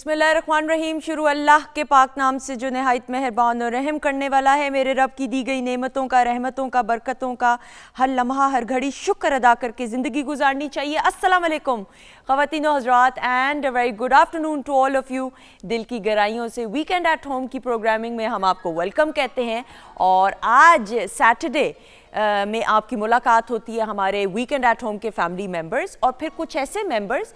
बिस्मिल्लाहिर्रहमानिर्रहीम। शुरू अल्लाह के पाक नाम से जो नहायत मेहरबान और रहम करने वाला है। मेरे रब की दी गई नेमतों का, रहमतों का, बरकतों का हर लम्हा हर घड़ी शुक्र अदा करके ज़िंदगी गुजारनी चाहिए। अस्सलाम वालेकुम ख़वातीन व हज़रात and a very good afternoon to all of you. दिल की गहराइयों से वीकेंड एट होम की प्रोग्रामिंग में हम आपको वेलकम कहते हैं। और आज सैटरडे में आपकी मुलाकात होती है हमारे वीकेंड एट होम के फैमिली मेम्बर्स और फिर कुछ ऐसे मेम्बर्स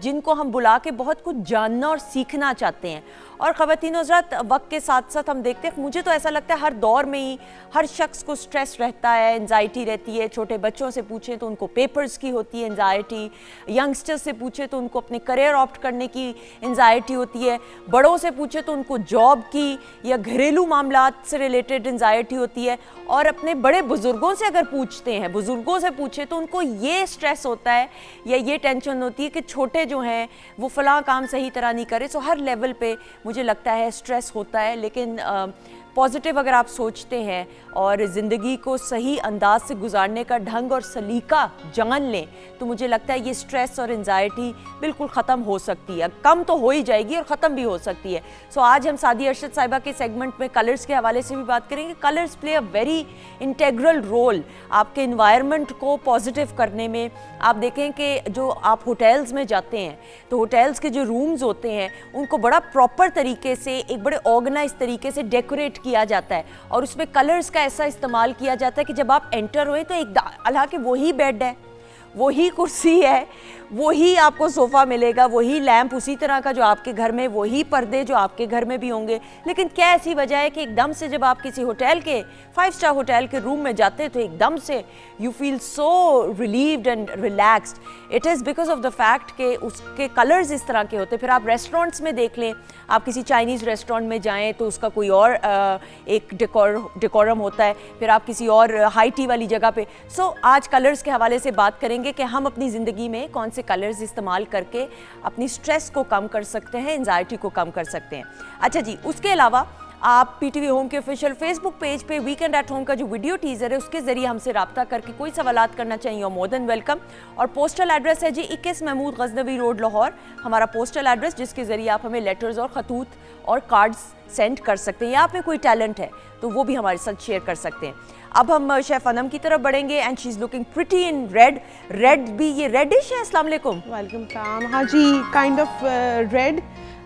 जिनको हम बुला के बहुत कुछ जानना और सीखना चाहते हैं। और ख़वातीन हज़रात, वक्त के साथ साथ हम देखते हैं, मुझे तो ऐसा लगता है हर दौर में ही हर शख्स को स्ट्रेस रहता है, एंजाइटी रहती है। छोटे बच्चों से पूछें तो उनको पेपर्स की होती है एंजाइटी, यंगस्टर्स से पूछें तो उनको अपने करियर ऑप्ट करने की एंजाइटी होती है, बड़ों से पूछें तो उनको जॉब की या घरेलू मामलात से रिलेटेड एंजाइटी होती है। और अपने बड़े बुज़ुर्गों से अगर पूछते हैं, बुज़ुर्गों से पूछे तो उनको ये स्ट्रेस होता है या ये टेंशन होती है कि छोटे जो हैं वो फ़लाँ काम सही तरह नहीं करे। सो हर लेवल पे मुझे लगता है स्ट्रेस होता है। लेकिन पॉजिटिव अगर आप सोचते हैं और ज़िंदगी को सही अंदाज से गुजारने का ढंग और सलीका जान लें तो मुझे लगता है ये स्ट्रेस और एंजाइटी बिल्कुल ख़त्म हो सकती है। कम तो हो ही जाएगी और ख़त्म भी हो सकती है। सो आज हम सादी अरशद साहिबा के सेगमेंट में कलर्स के हवाले से भी बात करेंगे। Colours play a very integral role आपके इन्वायरमेंट को पॉजिटिव करने में। आप देखें कि जो आप होटल्स में जाते हैं तो होटल्स के जो रूम्स होते हैं उनको बड़ा प्रॉपर तरीके से, एक बड़े ऑर्गेनाइज तरीके से डेकोरेट किया जाता है और उसमें कलर्स का ऐसा इस्तेमाल किया जाता है कि जब आप एंटर हुए तो एक हालांकि वही बेड है, वही कुर्सी है, वही आपको सोफ़ा मिलेगा, वही लैंप उसी तरह का जो आपके घर में, वही पर्दे जो आपके घर में भी होंगे। लेकिन क्या ऐसी वजह है कि एकदम से जब आप किसी होटल के 5 स्टार होटल के रूम में जाते हैं तो एकदम से you feel so relieved and relaxed. It is because of the fact कि उसके कलर्स इस तरह के होते हैं। फिर आप रेस्टोरेंट्स में देख लें, आप किसी चाइनीज़ रेस्टोरेंट में जाएँ तो उसका कोई और एक डेकोरम होता है। फिर आप किसी और हाई टी वाली जगह पे। सो आज कलर्स के हवाले से बात करेंगे कि हम अपनी ज़िंदगी में कौन से कलर्स इस्तेमाल करके अपनी स्ट्रेस को कम कर सकते हैं, एंजाइटी को कम कर सकते हैं। अच्छा जी, उसके अलावा आप पीटीवी होम के ऑफिशियल फेसबुक पेज पे वीकेंड एट होम का जो वीडियो टीज़र है उसके ज़रिए हमसे रब्ता करके कोई सवालात करना चाहिए, मोर देन वेलकम। और पोस्टल एड्रेस है जी 21 महमूद गजनवी रोड लाहौर, हमारा पोस्टल एड्रेस, जिसके ज़रिए आप हमें लेटर्स और ख़तूत और कार्ड्स सेंड कर सकते हैं। या आप में कोई टैलेंट है तो वो भी हमारे साथ शेयर कर सकते हैं। अब हम शेफ अनम की तरफ बढ़ेंगे and she is looking pretty in red. Red भी ये रेडिश है। अस्सलाम वालेकुम। वालेकुम सलाम। हाँ जी, काइंड ऑफ रेड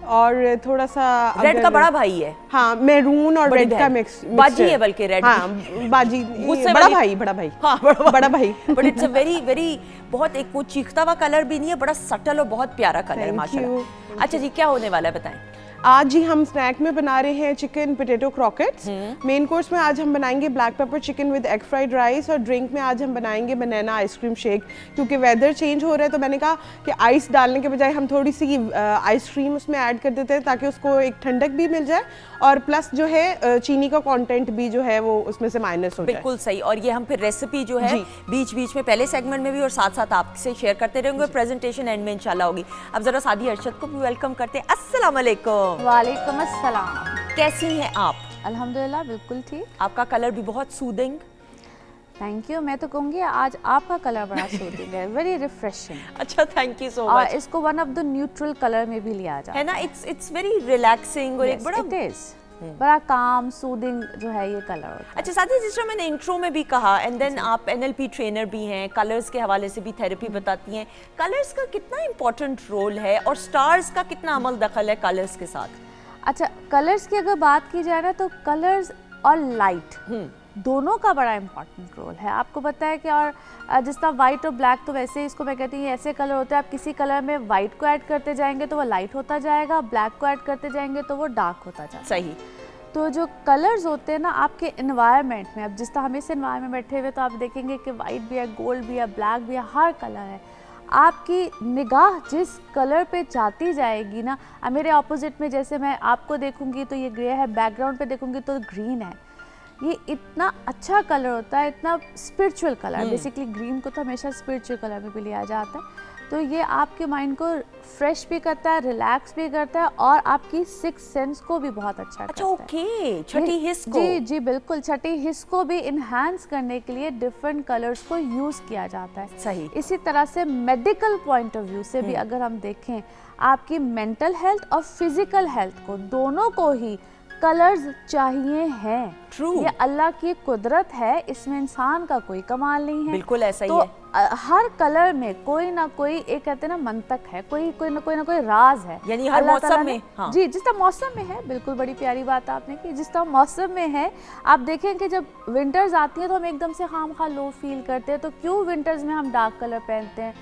और थोड़ा सा रेड का बड़ा भाई है। हाँ, मैरून और रेड का मिक्स बाजी है बल्कि रेड। हाँ, बाजी बड़ा भाई। हाँ, बड़ा भाई। But it's a very very बहुत एक वो चीखता हुआ कलर भी नहीं है, बड़ा सटल और बहुत प्यारा कलर है माशाल्लाह। अच्छा जी, क्या होने वाला है बताएं। आज जी हम स्नैक में बना रहे हैं chicken potato croquettes. Main course में आज हम बनाएंगे black pepper chicken with egg fried rice और ड्रिंक में आज हम बनाएंगे बनाना आइसक्रीम शेक। क्योंकि वेदर चेंज हो रहा है तो मैंने कहा कि आइस डालने के बजाय हम थोड़ी सी आइसक्रीम उसमें ऐड कर देते हैं ताकि उसको एक ठंडक भी मिल जाए और प्लस जो है चीनी का कंटेंट भी जो है वो उसमें से माइनस हो जाए। बिल्कुल सही। और ये हम फिर रेसिपी जो है बीच बीच में पहले सेगमेंट में भी और साथ साथ आपसे शेयर करते रहेंगे। प्रेजेंटेशन एंड में इंशाल्लाह होगी। अब जरा सादी अरशद को भी वेलकम करते हैं। अस्सलाम वालेकुम। वालेकुम अस्सलाम। कैसी हैं आप? अल्हम्दुलिल्लाह बिल्कुल ठीक। आपका कलर भी बहुत सूदिंग। Thank you. मैं तो कहूँगी आज आपका कलर बड़ा सूदिंग है, वेरी रिफ्रेशिंग। अच्छा, थैंक यू सो मच। और इसको one of the neutral colour में भी लिया जाता है ना। इट्स वेरी रिलैक्सिंग और एक बड़ा इट इज बड़ा काम सूदिंग जो है ये कलर होता है। अच्छा साथी, जिस तरह मैंने इंट्रो में भी कहा एंड देन आप NLP ट्रेनर भी हैं, कलर्स के हवाले से भी थेरेपी बताती हैं। कलर्स का कितना इंपॉर्टेंट रोल है और स्टार्स का कितना अमल दखल है कलर्स के साथ? अच्छा, कलर्स की अगर बात की जाए ना तो कलर्स और लाइट दोनों का बड़ा इंपॉर्टेंट रोल है। आपको पता है कि और जिस तरह वाइट और ब्लैक, तो वैसे इसको मैं कहती हूँ ऐसे कलर होते हैं, आप किसी कलर में वाइट को ऐड करते जाएंगे तो वो लाइट होता जाएगा, ब्लैक को ऐड करते जाएंगे तो वो डार्क होता जाएगा। सही। तो जो कलर्स होते हैं ना आपके इन्वायरमेंट में, अब जिस तरह हम इस इन्वायरमेंट में बैठे हुए तो आप देखेंगे कि वाइट भी है, गोल्ड भी है, ब्लैक भी है, हर कलर है। आपकी निगाह जिस कलर पे जाती जाएगी ना, मेरे ऑपोजिट में जैसे मैं आपको देखूंगी तो ये ग्रे है, बैकग्राउंड पे देखूंगी तो ग्रीन है। ये इतना अच्छा कलर होता है, इतना स्पिरिचुअल कलर। बेसिकली ग्रीन को तो हमेशा स्पिरिचुअल कलर में भी लिया जाता है। तो ये आपके माइंड को फ्रेश भी करता है, रिलैक्स भी करता है और आपकी सिक्स सेंस को भी बहुत अच्छा करता है। ओके, छठी हिस्स को। जी जी बिल्कुल, छठी हिस्स को भी इन्हांस करने के लिए डिफरेंट कलर्स को यूज किया जाता है। सही। इसी तरह से मेडिकल पॉइंट ऑफ व्यू से भी अगर हम देखें, आपकी मेंटल हेल्थ और फिजिकल हेल्थ को दोनों को ही कलर्स चाहिए हैं। True. ये अल्लाह की कुदरत है, इसमें इंसान का कोई कमाल नहीं है। बिल्कुल ऐसा ही तो है। हर कलर में कोई ना कोई, एक कहते हैं ना मंतक है, कोई ना कोई राज है। यानी हर अल्लाह मौसम ताला में, ने- हाँ। जी, जिस तरह मौसम में है, बिल्कुल बड़ी प्यारी बात आपने की, जिस तरह मौसम में है। आप देखें कि जब विंटर्स आती है तो हम एकदम से खामखा लो फील करते हैं। तो क्यों विंटर्स में हम डार्क कलर पहनते हैं,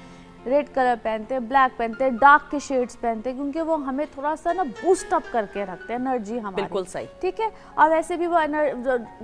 रेड कलर पहनते हैं, ब्लैक पहनते हैं, डार्क के शेड्स पहनते हैं? क्योंकि वो हमें थोड़ा सा ना बूस्ट अप करके रखते हैं, एनर्जी हमारी। बिल्कुल सही। ठीक है, और वैसे भी वो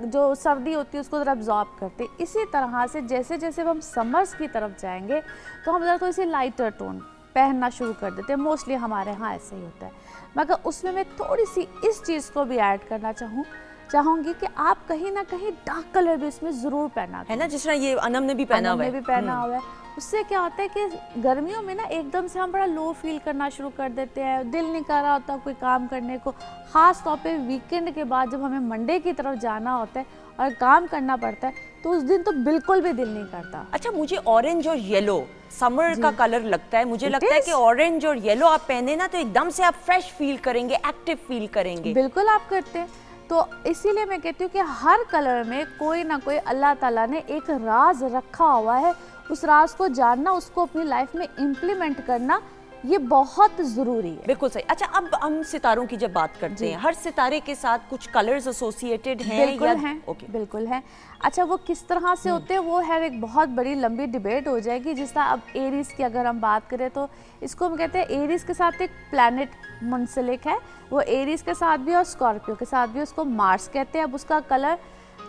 जो सर्दी होती है उसको ज़रा एब्जॉर्ब करते हैं। इसी तरह से जैसे जैसे हम समर्स की तरफ जाएंगे तो हम ज़रा थोड़ी सी लाइटर टोन पहनना शुरू कर देते हैं। मोस्टली हमारे यहाँ ऐसे ही होता है, मगर उसमें मैं थोड़ी सी इस चीज़ को भी ऐड करना चाहूँगी कि आप कहीं ना कहीं डार्क कलर भी इसमें ज़रूर पहना है ना, जिस तरह ये अनम ने भी पहना हुआ है। भी पहना हुआ है। उससे क्या होता है कि गर्मियों में ना एकदम से हम बड़ा लो फील करना शुरू कर देते हैं, दिल नहीं कर रहा होता कोई काम करने को। ख़ास तौर पे वीकेंड के बाद जब हमें मंडे की तरफ जाना होता है और काम करना पड़ता है तो उस दिन तो बिल्कुल भी दिल नहीं करता। अच्छा, मुझे ऑरेंज और येलो समर का कलर लगता है। मुझे It लगता है is. कि ऑरेंज और येलो आप पहने ना तो एकदम से आप फ्रेश फील करेंगे, एक्टिव फील करेंगे। बिल्कुल आप करते हैं। तो इसीलिए मैं कहती हूँ कि हर कलर में कोई ना कोई अल्लाह ताला ने एक राज रखा हुआ है। उस राज को जानना, उसको अपनी लाइफ में इम्प्लीमेंट करना, ये बहुत ज़रूरी है। बिल्कुल सही। अच्छा, अब हम सितारों की जब बात करते हैं, हर सितारे के साथ कुछ कलर्स एसोसिएटेड हैं? बिल्कुल या हैं, ओके, बिल्कुल हैं। अच्छा, वो किस तरह से होते हैं वो है एक बहुत बड़ी लंबी डिबेट हो जाएगी। जिस तरह अब एरीज की अगर हम बात करें तो इसको हम कहते हैं एरीज के साथ एक प्लैनेट मुंसलिक है, वो एरीज के साथ भी और स्कॉर्पियो के साथ भी, उसको मार्स कहते हैं। अब उसका कलर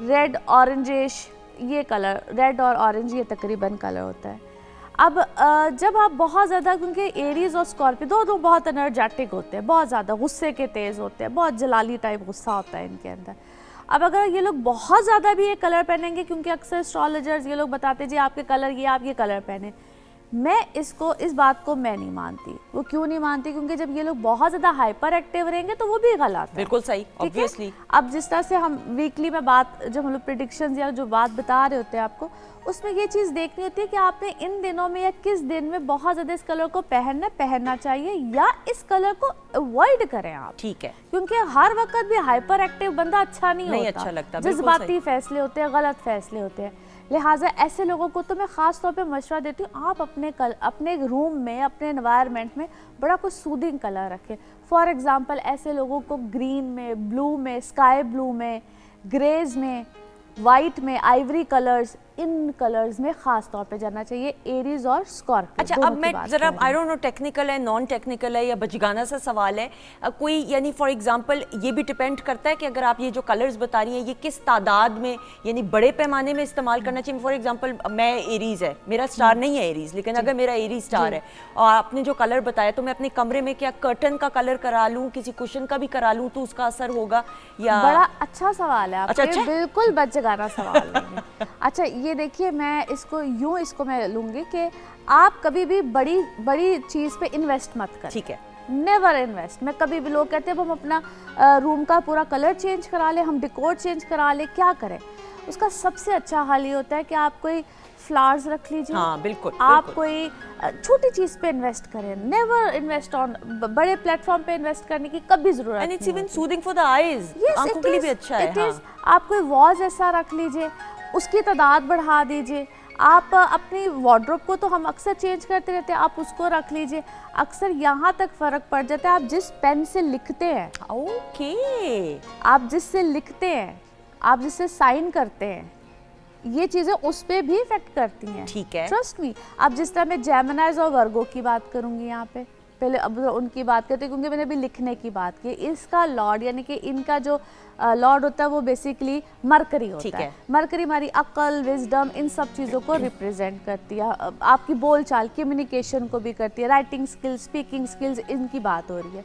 रेड ऑरेंजिश, ये कलर रेड और ऑरेंज ये तकरीबन कलर होता है। अब जब आप बहुत ज़्यादा, क्योंकि एरीज और स्कॉर्पियो दो बहुत एनर्जेटिक होते हैं, बहुत ज़्यादा गुस्से के तेज़ होते हैं, बहुत जलाली टाइप गुस्सा होता है इनके अंदर। अब अगर ये लोग बहुत ज़्यादा भी ये कलर पहनेंगे, क्योंकि अक्सर एस्ट्रोलॉजर्स ये लोग बताते हैं जी आपके कलर ये, आप ये कलर पहने, मैं इस बात को मैं नहीं मानती। वो क्यों नहीं मानती? क्योंकि जब ये लोग बहुत ज़्यादा हाइपर एक्टिव रहेंगे तो वो भी गलत है। बिल्कुल सही, ठीक है? ऑब्वियसली। अब जिस तरह से हम वीकली में बात, जब हम लोग प्रेडिक्शंस या जो बात बता रहे होते हैं आपको, उसमें ये चीज़ देखनी होती है कि आपने इन दिनों में या किस दिन में बहुत ज़्यादा इस कलर को पहनना चाहिए या इस कलर को अवॉइड करें आप। ठीक है, क्योंकि हर वक्त भी हाइपर एक्टिव बंदा अच्छा नहीं होता, अच्छा लगता, बिल्कुल जज्बाती सही। फैसले होते हैं, गलत फैसले होते हैं। लिहाजा ऐसे लोगों को तो मैं ख़ास तौर पे मशवरा देती हूँ, आप अपने रूम में, अपने एनवायरनमेंट में बड़ा कुछ सूदिंग कलर रखें। फॉर एग्जांपल ऐसे लोगों को ग्रीन में, ब्लू में, स्काई ब्लू में, ग्रेज में, वाइट में, आइवरी कलर्स, इन कलर्स में खास तौर पे जाना चाहिए, एरीज और स्कॉर्पियो। अच्छा, अब मैं जरा आई डोंट नो टेक्निकल है, नॉन टेक्निकल है या बचगाना सा सवाल है, कोई यानी फॉर एग्जांपल ये भी डिपेंड करता है कि अगर आप ये जो कलर्स बता रही हैं ये किस तादाद में, यानी बड़े पैमाने में इस्तेमाल करना चाहिए। फॉर एग्जांपल मैं एरीज है, मेरा स्टार नहीं है एरीज, लेकिन अगर मेरा एरीज स्टार है और आपने जो कलर बताया तो मैं अपने कमरे में क्या कर्टन का कलर करा लूँ, किसी कुशन का भी करा लूँ तो उसका असर होगा या? बड़ा अच्छा सवाल है आपका। अच्छा? बिल्कुल बचगाना सवाल नहीं है। अच्छा, ये देखिए, मैं इसको मैं लूँगी कि आप कभी भी बड़ी चीज़ पे इन्वेस्ट मत करें। ठीक है, नेवर इन्वेस्ट। मैं कभी भी, लोग कहते हैं हम अपना रूम का पूरा कलर चेंज करा ले, हम डेकोर चेंज करा ले, क्या करें? उसका सबसे अच्छा हल ये होता है कि आप कोई फ्लावर्स रख लीजिए। हाँ, बिल्कुल, आप बिल्कुल। कोई छोटी चीज़ पे इन्वेस्ट करें, नेवर इन्वेस्ट ऑन बड़े प्लेटफॉर्म पे इन्वेस्ट करने की कभी ज़रूरत नहीं। And it's even soothing for the eyes, आंखों के लिए भी अच्छा है। हाँ। आप कोई वॉज ऐसा रख लीजिए, उसकी तादाद बढ़ा दीजिए। आप अपनी वार्डरोब को तो हम अक्सर चेंज करते रहते हैं, आप उसको रख लीजिए। अक्सर यहाँ तक फ़र्क पड़ जाता है, आप जिस पेन से लिखते हैं, ओके, आप जिससे लिखते हैं, आप जिससे साइन करते हैं, ये चीज़ें उस पर भी इफेक्ट करती हैं। ठीक है, ट्रस्ट मी। अब जिस तरह मैं जेमिनाइज और वर्गो की बात करूँगी यहाँ पे, पहले अब उनकी बात करते हैं क्योंकि मैंने अभी लिखने की बात की। इसका लॉर्ड यानी कि इनका जो लॉर्ड होता है वो बेसिकली मरकरी होता है। मरकरी हमारी अक्ल, विजडम, इन सब चीज़ों को रिप्रेजेंट करती है, आपकी बोलचाल, कम्युनिकेशन को भी करती है, राइटिंग स्किल्स, स्पीकिंग स्किल्स, इनकी बात हो रही है।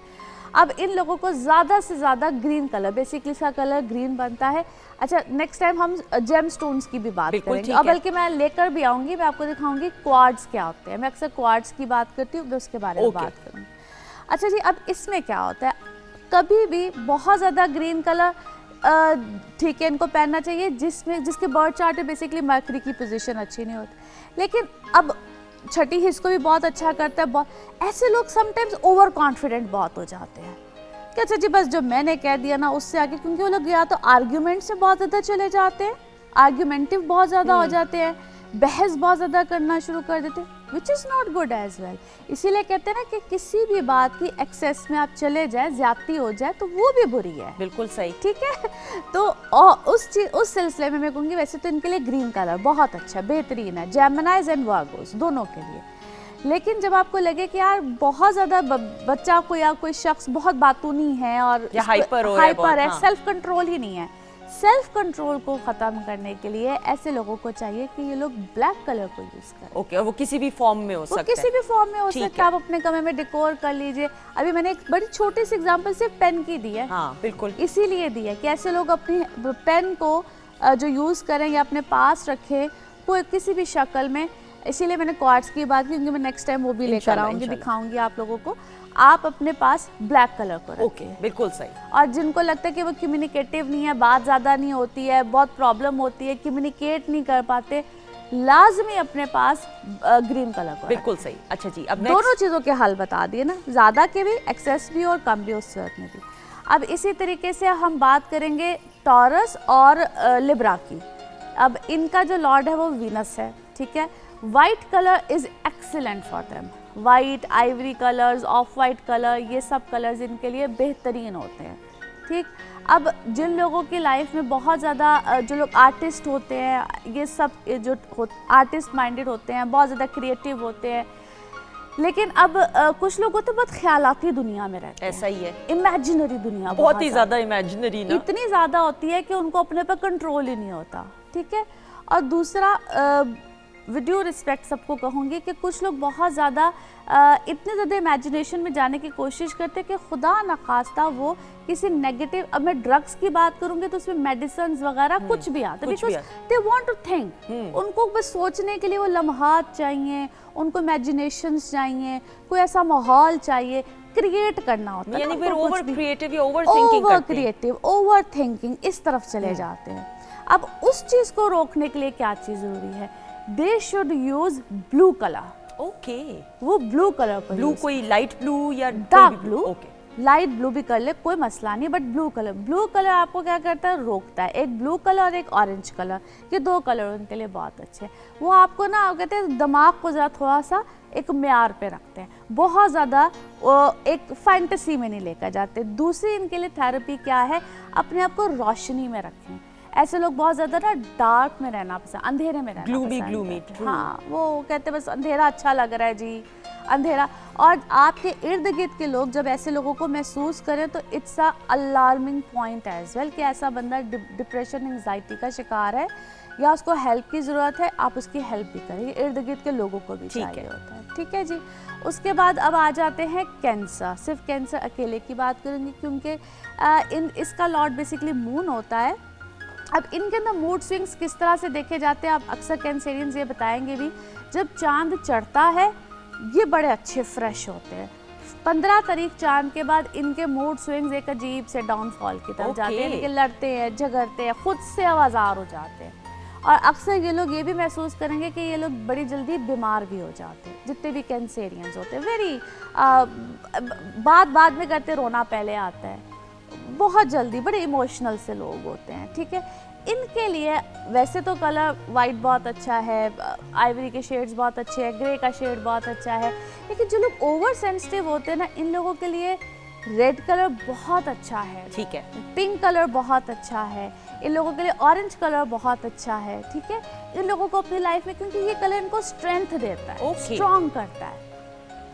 अब इन लोगों को ज़्यादा से ज़्यादा ग्रीन कलर, बेसिकली इसका कलर ग्रीन बनता है। अच्छा, नेक्स्ट टाइम हम जेम स्टोन्स की भी बात बिल्कुल, करेंगे, ठीक और है। बल्कि मैं लेकर भी आऊँगी, मैं आपको दिखाऊंगी क्वार्ट्स क्या होते हैं। मैं अक्सर क्वार्ट्स की बात करती हूँ, तो उसके बारे में ओके। बात करूँगी। अच्छा जी, अब इसमें क्या होता है, कभी भी बहुत ज़्यादा ग्रीन कलर ठीक है इनको पहनना चाहिए जिसके बर्थ चार्ट में बेसिकली मर्करी की पोजीशन अच्छी नहीं होती। लेकिन अब छठी हिस्स को भी बहुत अच्छा करता है। बहुत ऐसे लोग समटाइम्स ओवर कॉन्फिडेंट बहुत हो जाते हैं कि अच्छा जी बस जो मैंने कह दिया ना उससे आगे, क्योंकि वो लोग या तो आर्ग्यूमेंट से बहुत ज़्यादा चले जाते हैं, आर्ग्यूमेंटिव बहुत ज़्यादा हो जाते हैं, बहस बहुत ज़्यादा करना शुरू कर देते हैं, which is not good as well. इसीलिए कहते हैं ना कि किसी भी बात की एक्सेस में आप चले जाए, ज्यादती हो जाए, तो वो भी बुरी है। बिल्कुल सही। ठीक है, तो उस सिलसिले में मैं कहूँगी वैसे तो इनके लिए ग्रीन कलर बहुत अच्छा, बेहतरीन है, जेमिनाइज एंड वर्गोस दोनों के लिए। लेकिन जब आपको लगे कि यार बहुत ज़्यादा बच्चा को या कोई शख्स बहुत बातूनी है और या हाइपर हो रहा है बहुत, है, हाँ। सेल्फ कंट्रोल ही नहीं है, सेल्फ कंट्रोल को ख़त्म करने के लिए ऐसे लोगों को चाहिए कि ये लोग ब्लैक कलर को यूज़ करें। ओके, और वो किसी भी फॉर्म में हो वो सकता किसी है। भी फॉर्म में हो ठीक सकता है, है। आप अपने कमरे में डेकोर कर लीजिए। अभी मैंने एक बड़ी छोटी सी एग्जांपल सिर्फ पेन की दी है, हाँ बिल्कुल। इसीलिए दी है कि ऐसे लोग अपनी पेन को जो यूज़ करें या अपने पास रखें कोई किसी भी शक्ल में। इसीलिए मैंने क्वार्ट्स की बात की, क्योंकि मैं नेक्स्ट टाइम वो भी लेकर इंशाल्लाह, आऊँगी, इंशाल्लाह। दिखाऊंगी आप लोगों को। आप अपने पास ब्लैक कलर को ओके, रखिए। बिल्कुल सही। और जिनको लगता है कि वो कम्युनिकेटिव नहीं है, बात ज़्यादा नहीं होती है, बहुत प्रॉब्लम होती है, कम्युनिकेट नहीं कर पाते, लाजमी अपने पास ग्रीन कलर को बिल्कुल सही। अच्छा जी, अब दोनों नेक्स्ट। चीज़ों के हल बता दिए ना, ज़्यादा के भी, एक्सेस भी और कम भी उस सूरत में भी। अब इसी तरीके से हम बात करेंगे टॉरस और लिब्रा की। अब इनका जो लॉर्ड है वो वीनस है, ठीक है। White colour is excellent for them, white, Ivory colours, of white colour, ये सब कलर्स इनके लिए बेहतरीन होते हैं, ठीक। अब जिन लोगों की लाइफ में बहुत ज़्यादा जो लोग आर्टिस्ट होते हैं, ये सब जो आर्टिस्ट माइंडेड होते हैं, बहुत ज़्यादा क्रिएटिव होते हैं, लेकिन अब कुछ लोग होते हैं बहुत ख्यालाती दुनिया में रहते हैं, ऐसा ही है, इमेजिनरी दुनिया बहुत ही ज्यादा इमेजिनरी ना। इतनी ज़्यादा होती है कि उनको अपने पर कंट्रोल ही नहीं होता, ठीक है। और दूसरा विद ड्यू रिस्पेक्ट सबको कहूँगी कि कुछ लोग बहुत ज़्यादा इतने ज़्यादा इमेजिनेशन में जाने की कोशिश करते हैं कि खुदा न खास्ता वो किसी नेगेटिव, अब मैं ड्रग्स की बात करूँगी तो उसमें मेडिसिन वगैरह कुछ भी आता है, कुछ भी because they want to think, उनको बस सोचने के लिए वो लम्हात चाहिए, उनको इमेजिनेशंस चाहिए, कोई ऐसा माहौल चाहिए, क्रिएट करना होता है, यानी फिर उनको कुछ ओवर भी। क्रिएटिव या ओवर थिंकिंग ओवर करते हैं। क्रिएटिव, ओवर थिंकिंग, इस तरफ चले जाते हैं। अब उस चीज़ को रोकने के लिए क्या चीज़ ज़रूरी है, they should use blue colour. Okay, वो ब्लू कलर पर ब्लू कोई लाइट ब्लू या dark blue, okay, light blue भी कर ले, कोई मसला नहीं, बट ब्लू कलर आपको क्या करता है, रोकता है। एक ब्लू कलर और एक ऑरेंज कलर, ये दो कलर उनके लिए बहुत अच्छे हैं। वो आपको ना कहते हैं दिमाग को ज़रा थोड़ा सा एक म्यार पे रखते हैं, बहुत ज़्यादा एक फैंटेसी में नहीं लेकर जाते। दूसरी इनके लिए थेरेपी क्या है, अपने आप को रोशनी में रखें। ऐसे लोग बहुत ज़्यादा ना डार्क में रहना पसंद, अंधेरे में रहना Gloomy, पसंद gloomy, करते हैं। true. हाँ, वो कहते हैं बस अंधेरा अच्छा लग रहा है जी, अंधेरा। और आपके इर्द गिर्द के लोग जब ऐसे लोगों को महसूस करें तो it's a alarming point as well कि ऐसा बंदा डिप्रेशन, एंजाइटी का शिकार है या उसको हेल्प की ज़रूरत है, आप उसकी हेल्प भी करें। इर्द गिर्द के लोगों को भी चाहिए होता है, ठीक है जी। उसके बाद अब आ जाते हैं कैंसर। सिर्फ कैंसर अकेले की बात करेंगे क्योंकि इसका लॉर्ड बेसिकली मून होता है। अब इनके अंदर मूड स्विंग्स किस तरह से देखे जाते हैं, आप अक्सर कैंसेरियंस ये बताएंगे भी, जब चांद चढ़ता है ये बड़े अच्छे फ्रेश होते हैं। 15 तारीख चांद के बाद इनके मूड स्विंग्स एक अजीब से डाउनफॉल की तरफ जाते हैं, इनके लड़ते हैं, झगड़ते हैं, खुद से आवाज़ार हो जाते हैं। और अक्सर ये लोग ये भी महसूस करेंगे कि ये लोग बड़ी जल्दी बीमार भी हो जाते हैं, जितने भी कैंसेरियंस होते हैं। वेरी बात में करते, रोना पहले आता है, बहुत जल्दी बड़े इमोशनल से लोग होते हैं, ठीक है। इनके लिए वैसे तो कलर वाइट बहुत अच्छा है, आइवरी के शेड्स बहुत अच्छे हैं, ग्रे का शेड बहुत अच्छा है, लेकिन जो लोग ओवर सेंसिटिव होते हैं ना, इन लोगों के लिए रेड कलर बहुत अच्छा है, ठीक है, पिंक कलर बहुत अच्छा है, इन लोगों के लिए ऑरेंज कलर बहुत अच्छा है, ठीक है। इन लोगों को अपनी लाइफ में, क्योंकि ये कलर इनको स्ट्रेंथ देता है, स्ट्रॉन्ग करता है,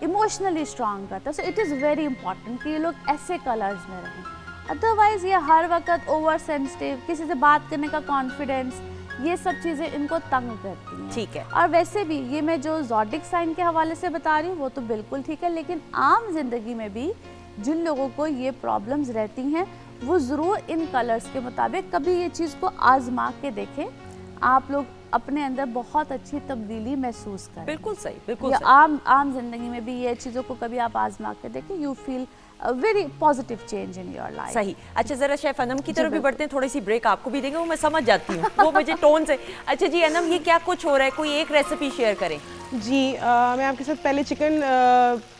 इमोशनली स्ट्रॉन्ग करता है। So it is very important कि ये लोग ऐसे कलर्स में रहें। अदरवाइज ये हर वक्त ओवर सेंसिटिव, किसी से बात करने का कॉन्फिडेंस, ये सब चीज़ें इनको तंग करती हैं, ठीक है। और वैसे भी ये मैं जो ज़ोडिक साइन के हवाले से बता रही हूँ वो तो बिल्कुल ठीक है, लेकिन आम जिंदगी में भी जिन लोगों को ये प्रॉब्लम्स रहती हैं वो ज़रूर इन कलर्स के मुताबिक कभी ये चीज़ को आजमा के देखें, आप लोग अपने अंदर बहुत अच्छी तब्दीली महसूस करें। बिल्कुल सही, बिल्कुल या सही। आम जिंदगी में भी ये चीज़ों को कभी आप आजमा के देखें, you feel very positive change in your life. सही। अच्छा, जरा शेफ अनम की तरफ भी बढ़ते हैं, थोड़ी सी ब्रेक आपको भी देंगे, वो मैं समझ जाती हूँ वो मुझे टोन से। अच्छा जी अनम, ये क्या कुछ हो रहा है, कोई एक रेसिपी शेयर करें। जी मैं आपके साथ पहले चिकन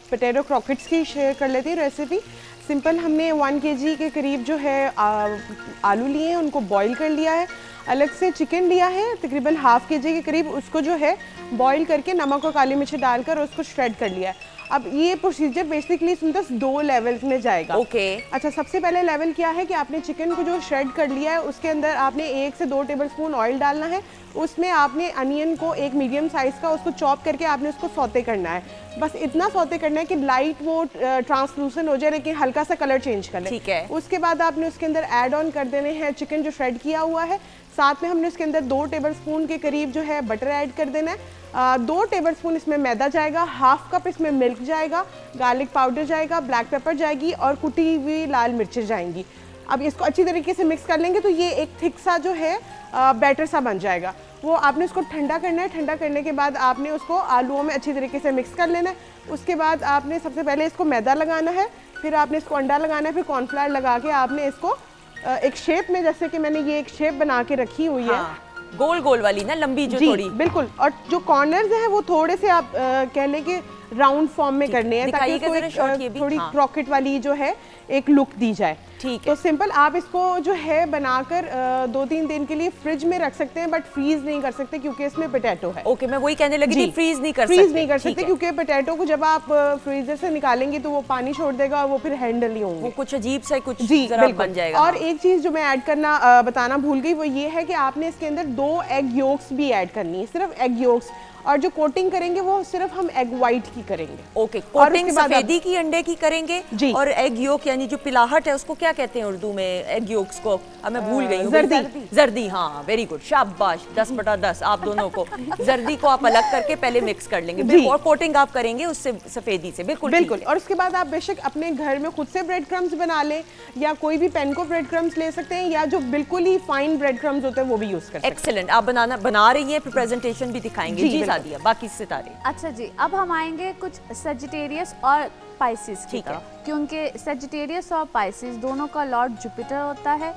पोटैटो क्रॉकेट्स की शेयर कर लेती हूँ रेसिपी। सिंपल, हमने 1 kg के करीब जो है आलू लिए हैं, उनको बॉईल कर लिया है। अलग से चिकन लिया है तकरीबन ½ kg के करीब, उसको जो है बॉईल करके नमक और काली मिर्च डालकर उसको श्रेड कर लिया है। अब ये प्रोसीजर बेसिकली 2 लेवल्स में जाएगा। ओके। अच्छा, सबसे पहले लेवल क्या है कि आपने चिकन को जो श्रेड कर लिया है उसके अंदर आपने 1 से 2 टेबलस्पून ऑयल डालना है। उसमें आपने अनियन को एक मीडियम साइज़ का उसको चॉप करके आपने उसको सौते करना है। बस इतना सौते करना है कि लाइट वो ट्रांसलूसेंट हो जाए, लेकिन हल्का सा कलर चेंज कर ले। ठीक है। उसके बाद आपने उसके अंदर ऐड ऑन कर देने हैं चिकन जो श्रेड किया हुआ है। साथ में हमने उसके अंदर 2 टेबलस्पून के करीब जो है बटर ऐड कर देना है। 2 टेबलस्पून इसमें मैदा जाएगा, ½ कप इसमें मिल्क जाएगा, गार्लिक पाउडर जाएगा, ब्लैक पेपर जाएगी और कुटी हुई लाल मिर्चें जाएंगी। अब इसको अच्छी तरीके से मिक्स कर लेंगे तो ये एक थिक सा जो है बैटर सा बन जाएगा। वो आपने उसको ठंडा करना है। ठंडा करने के बाद आपने उसको आलूओं में अच्छी तरीके से मिक्स कर लेना है। उसके बाद आपने सबसे पहले इसको मैदा लगाना है, फिर आपने इसको अंडा लगाना है, फिर कॉर्नफ्लावर लगा के आपने इसको एक शेप में, जैसे कि मैंने ये एक शेप बना के रखी हुई है। हाँ, गोल गोल वाली ना, लंबी जो जी, थोड़ी। बिल्कुल। और जो कॉर्नर्स हैं वो थोड़े से आप कह लें कि राउंड फॉर्म में करने हैं, ताकि दिखाइएगा जरा शॉट ये उसको भी। थोड़ी हाँ। क्रॉकेट वाली जो है एक लुक दी जाए। ठीक है। तो सिंपल आप इसको जो है बनाकर 2-3 दिन के लिए फ्रिज में रख सकते हैं, बट फ्रीज नहीं कर सकते क्योंकि इसमें पोटैटो है। ओके, मैं वही कहने लगी थी, फ्रीज नहीं कर सकते। फ्रीज नहीं कर ठीक सकते है। क्योंकि पोटैटो को जब आप फ्रीजर से निकालेंगे तो वो पानी छोड़ देगा और वो फिर हैंडल नहीं होंगे। वो कुछ अजीब सा कुछ जी, जरा बिल्कुल बन जाएगा। और हाँ। एक चीज़ जो मैं ऐड करना बताना भूल गई, वो ये है कि आपने इसके अंदर 2 एग योक्स भी ऐड करनी है, सिर्फ एग योक्स। और जो कोटिंग करेंगे वो सिर्फ हम एग वाइट की करेंगे। ओके, और कोटिंग उसके बाद सफेदी की अंडे की करेंगे। जी। और एग योक यानी जो पिलाहट है उसको क्या कहते हैं उर्दू में, एग योक्स को? अब मैं भूल गई हूँ। जर्दी। जर्दी, हाँ, वेरी गुड, शाबाश, 10/10 आप दोनों को। जर्दी को आप अलग करके पहले मिक्स कर लेंगे, बिल्कुल, और कोटिंग आप करेंगे उससे सफेदी से। बिल्कुल बिल्कुल। ठीक है। और उसके बाद आप बेशक अपने घर में खुद से ब्रेड क्रम्स बना लें, या कोई भी पेनको ब्रेड क्रम्स ले सकते हैं, या जो बिल्कुल ही फाइन ब्रेड क्रम्स होते हैं वो भी यूज कर सकते हैं। एक्सीलेंट, आप बना रही हैं, फिर प्रेजेंटेशन भी दिखाएंगे। जी, जी बिल्कुल। सादिया, बाकी सितारे। अच्छा जी, अब हम आएंगे कुछ सेजिटेरियस और पाइसेस की ठीक है। तरफ, क्योंकि सेजिटेरियस और पाइसेस दोनों का लॉर्ड जुपिटर होता है।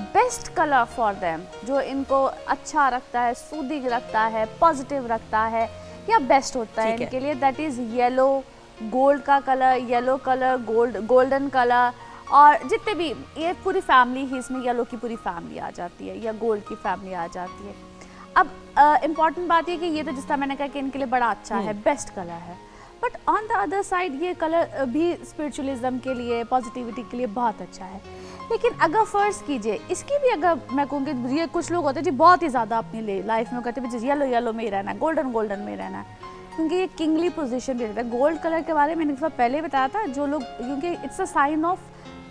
बेस्ट कलर फॉर देम, जो इनको अच्छा रखता है, सूदिंग रखता है, पॉजिटिव रखता है, या बेस्ट होता है ठीक है। इनके लिए, दैट इज़ येलो, गोल्ड का colour, yellow colour, golden colour. और जितने भी, ये पूरी फैमिली ही इसमें येलो की पूरी फैमिली आ जाती है, या गोल्ड की फैमिली आ जाती है। अब इम्पॉर्टेंट बात ये कि ये तो जिस तरह मैंने कहा कि इनके लिए बड़ा अच्छा है, बेस्ट कलर है, but on the other side ये कलर भी स्पिरिचुअलिज्म के लिए, पॉजिटिविटी के लिए बहुत अच्छा है। लेकिन अगर फ़र्ज़ कीजिए इसकी भी, अगर मैं कहूँगी, ये कुछ लोग होते हैं जी बहुत ही ज़्यादा अपनी लाइफ में कहते हैं जी येलो येलो में ही रहना है, गोल्डन में रहना है, क्योंकि ये किंगली पोजीशन भी रहता है। गोल्ड कलर के बारे में मैंने पहले बताया था, जो लोग, क्योंकि it's a sign of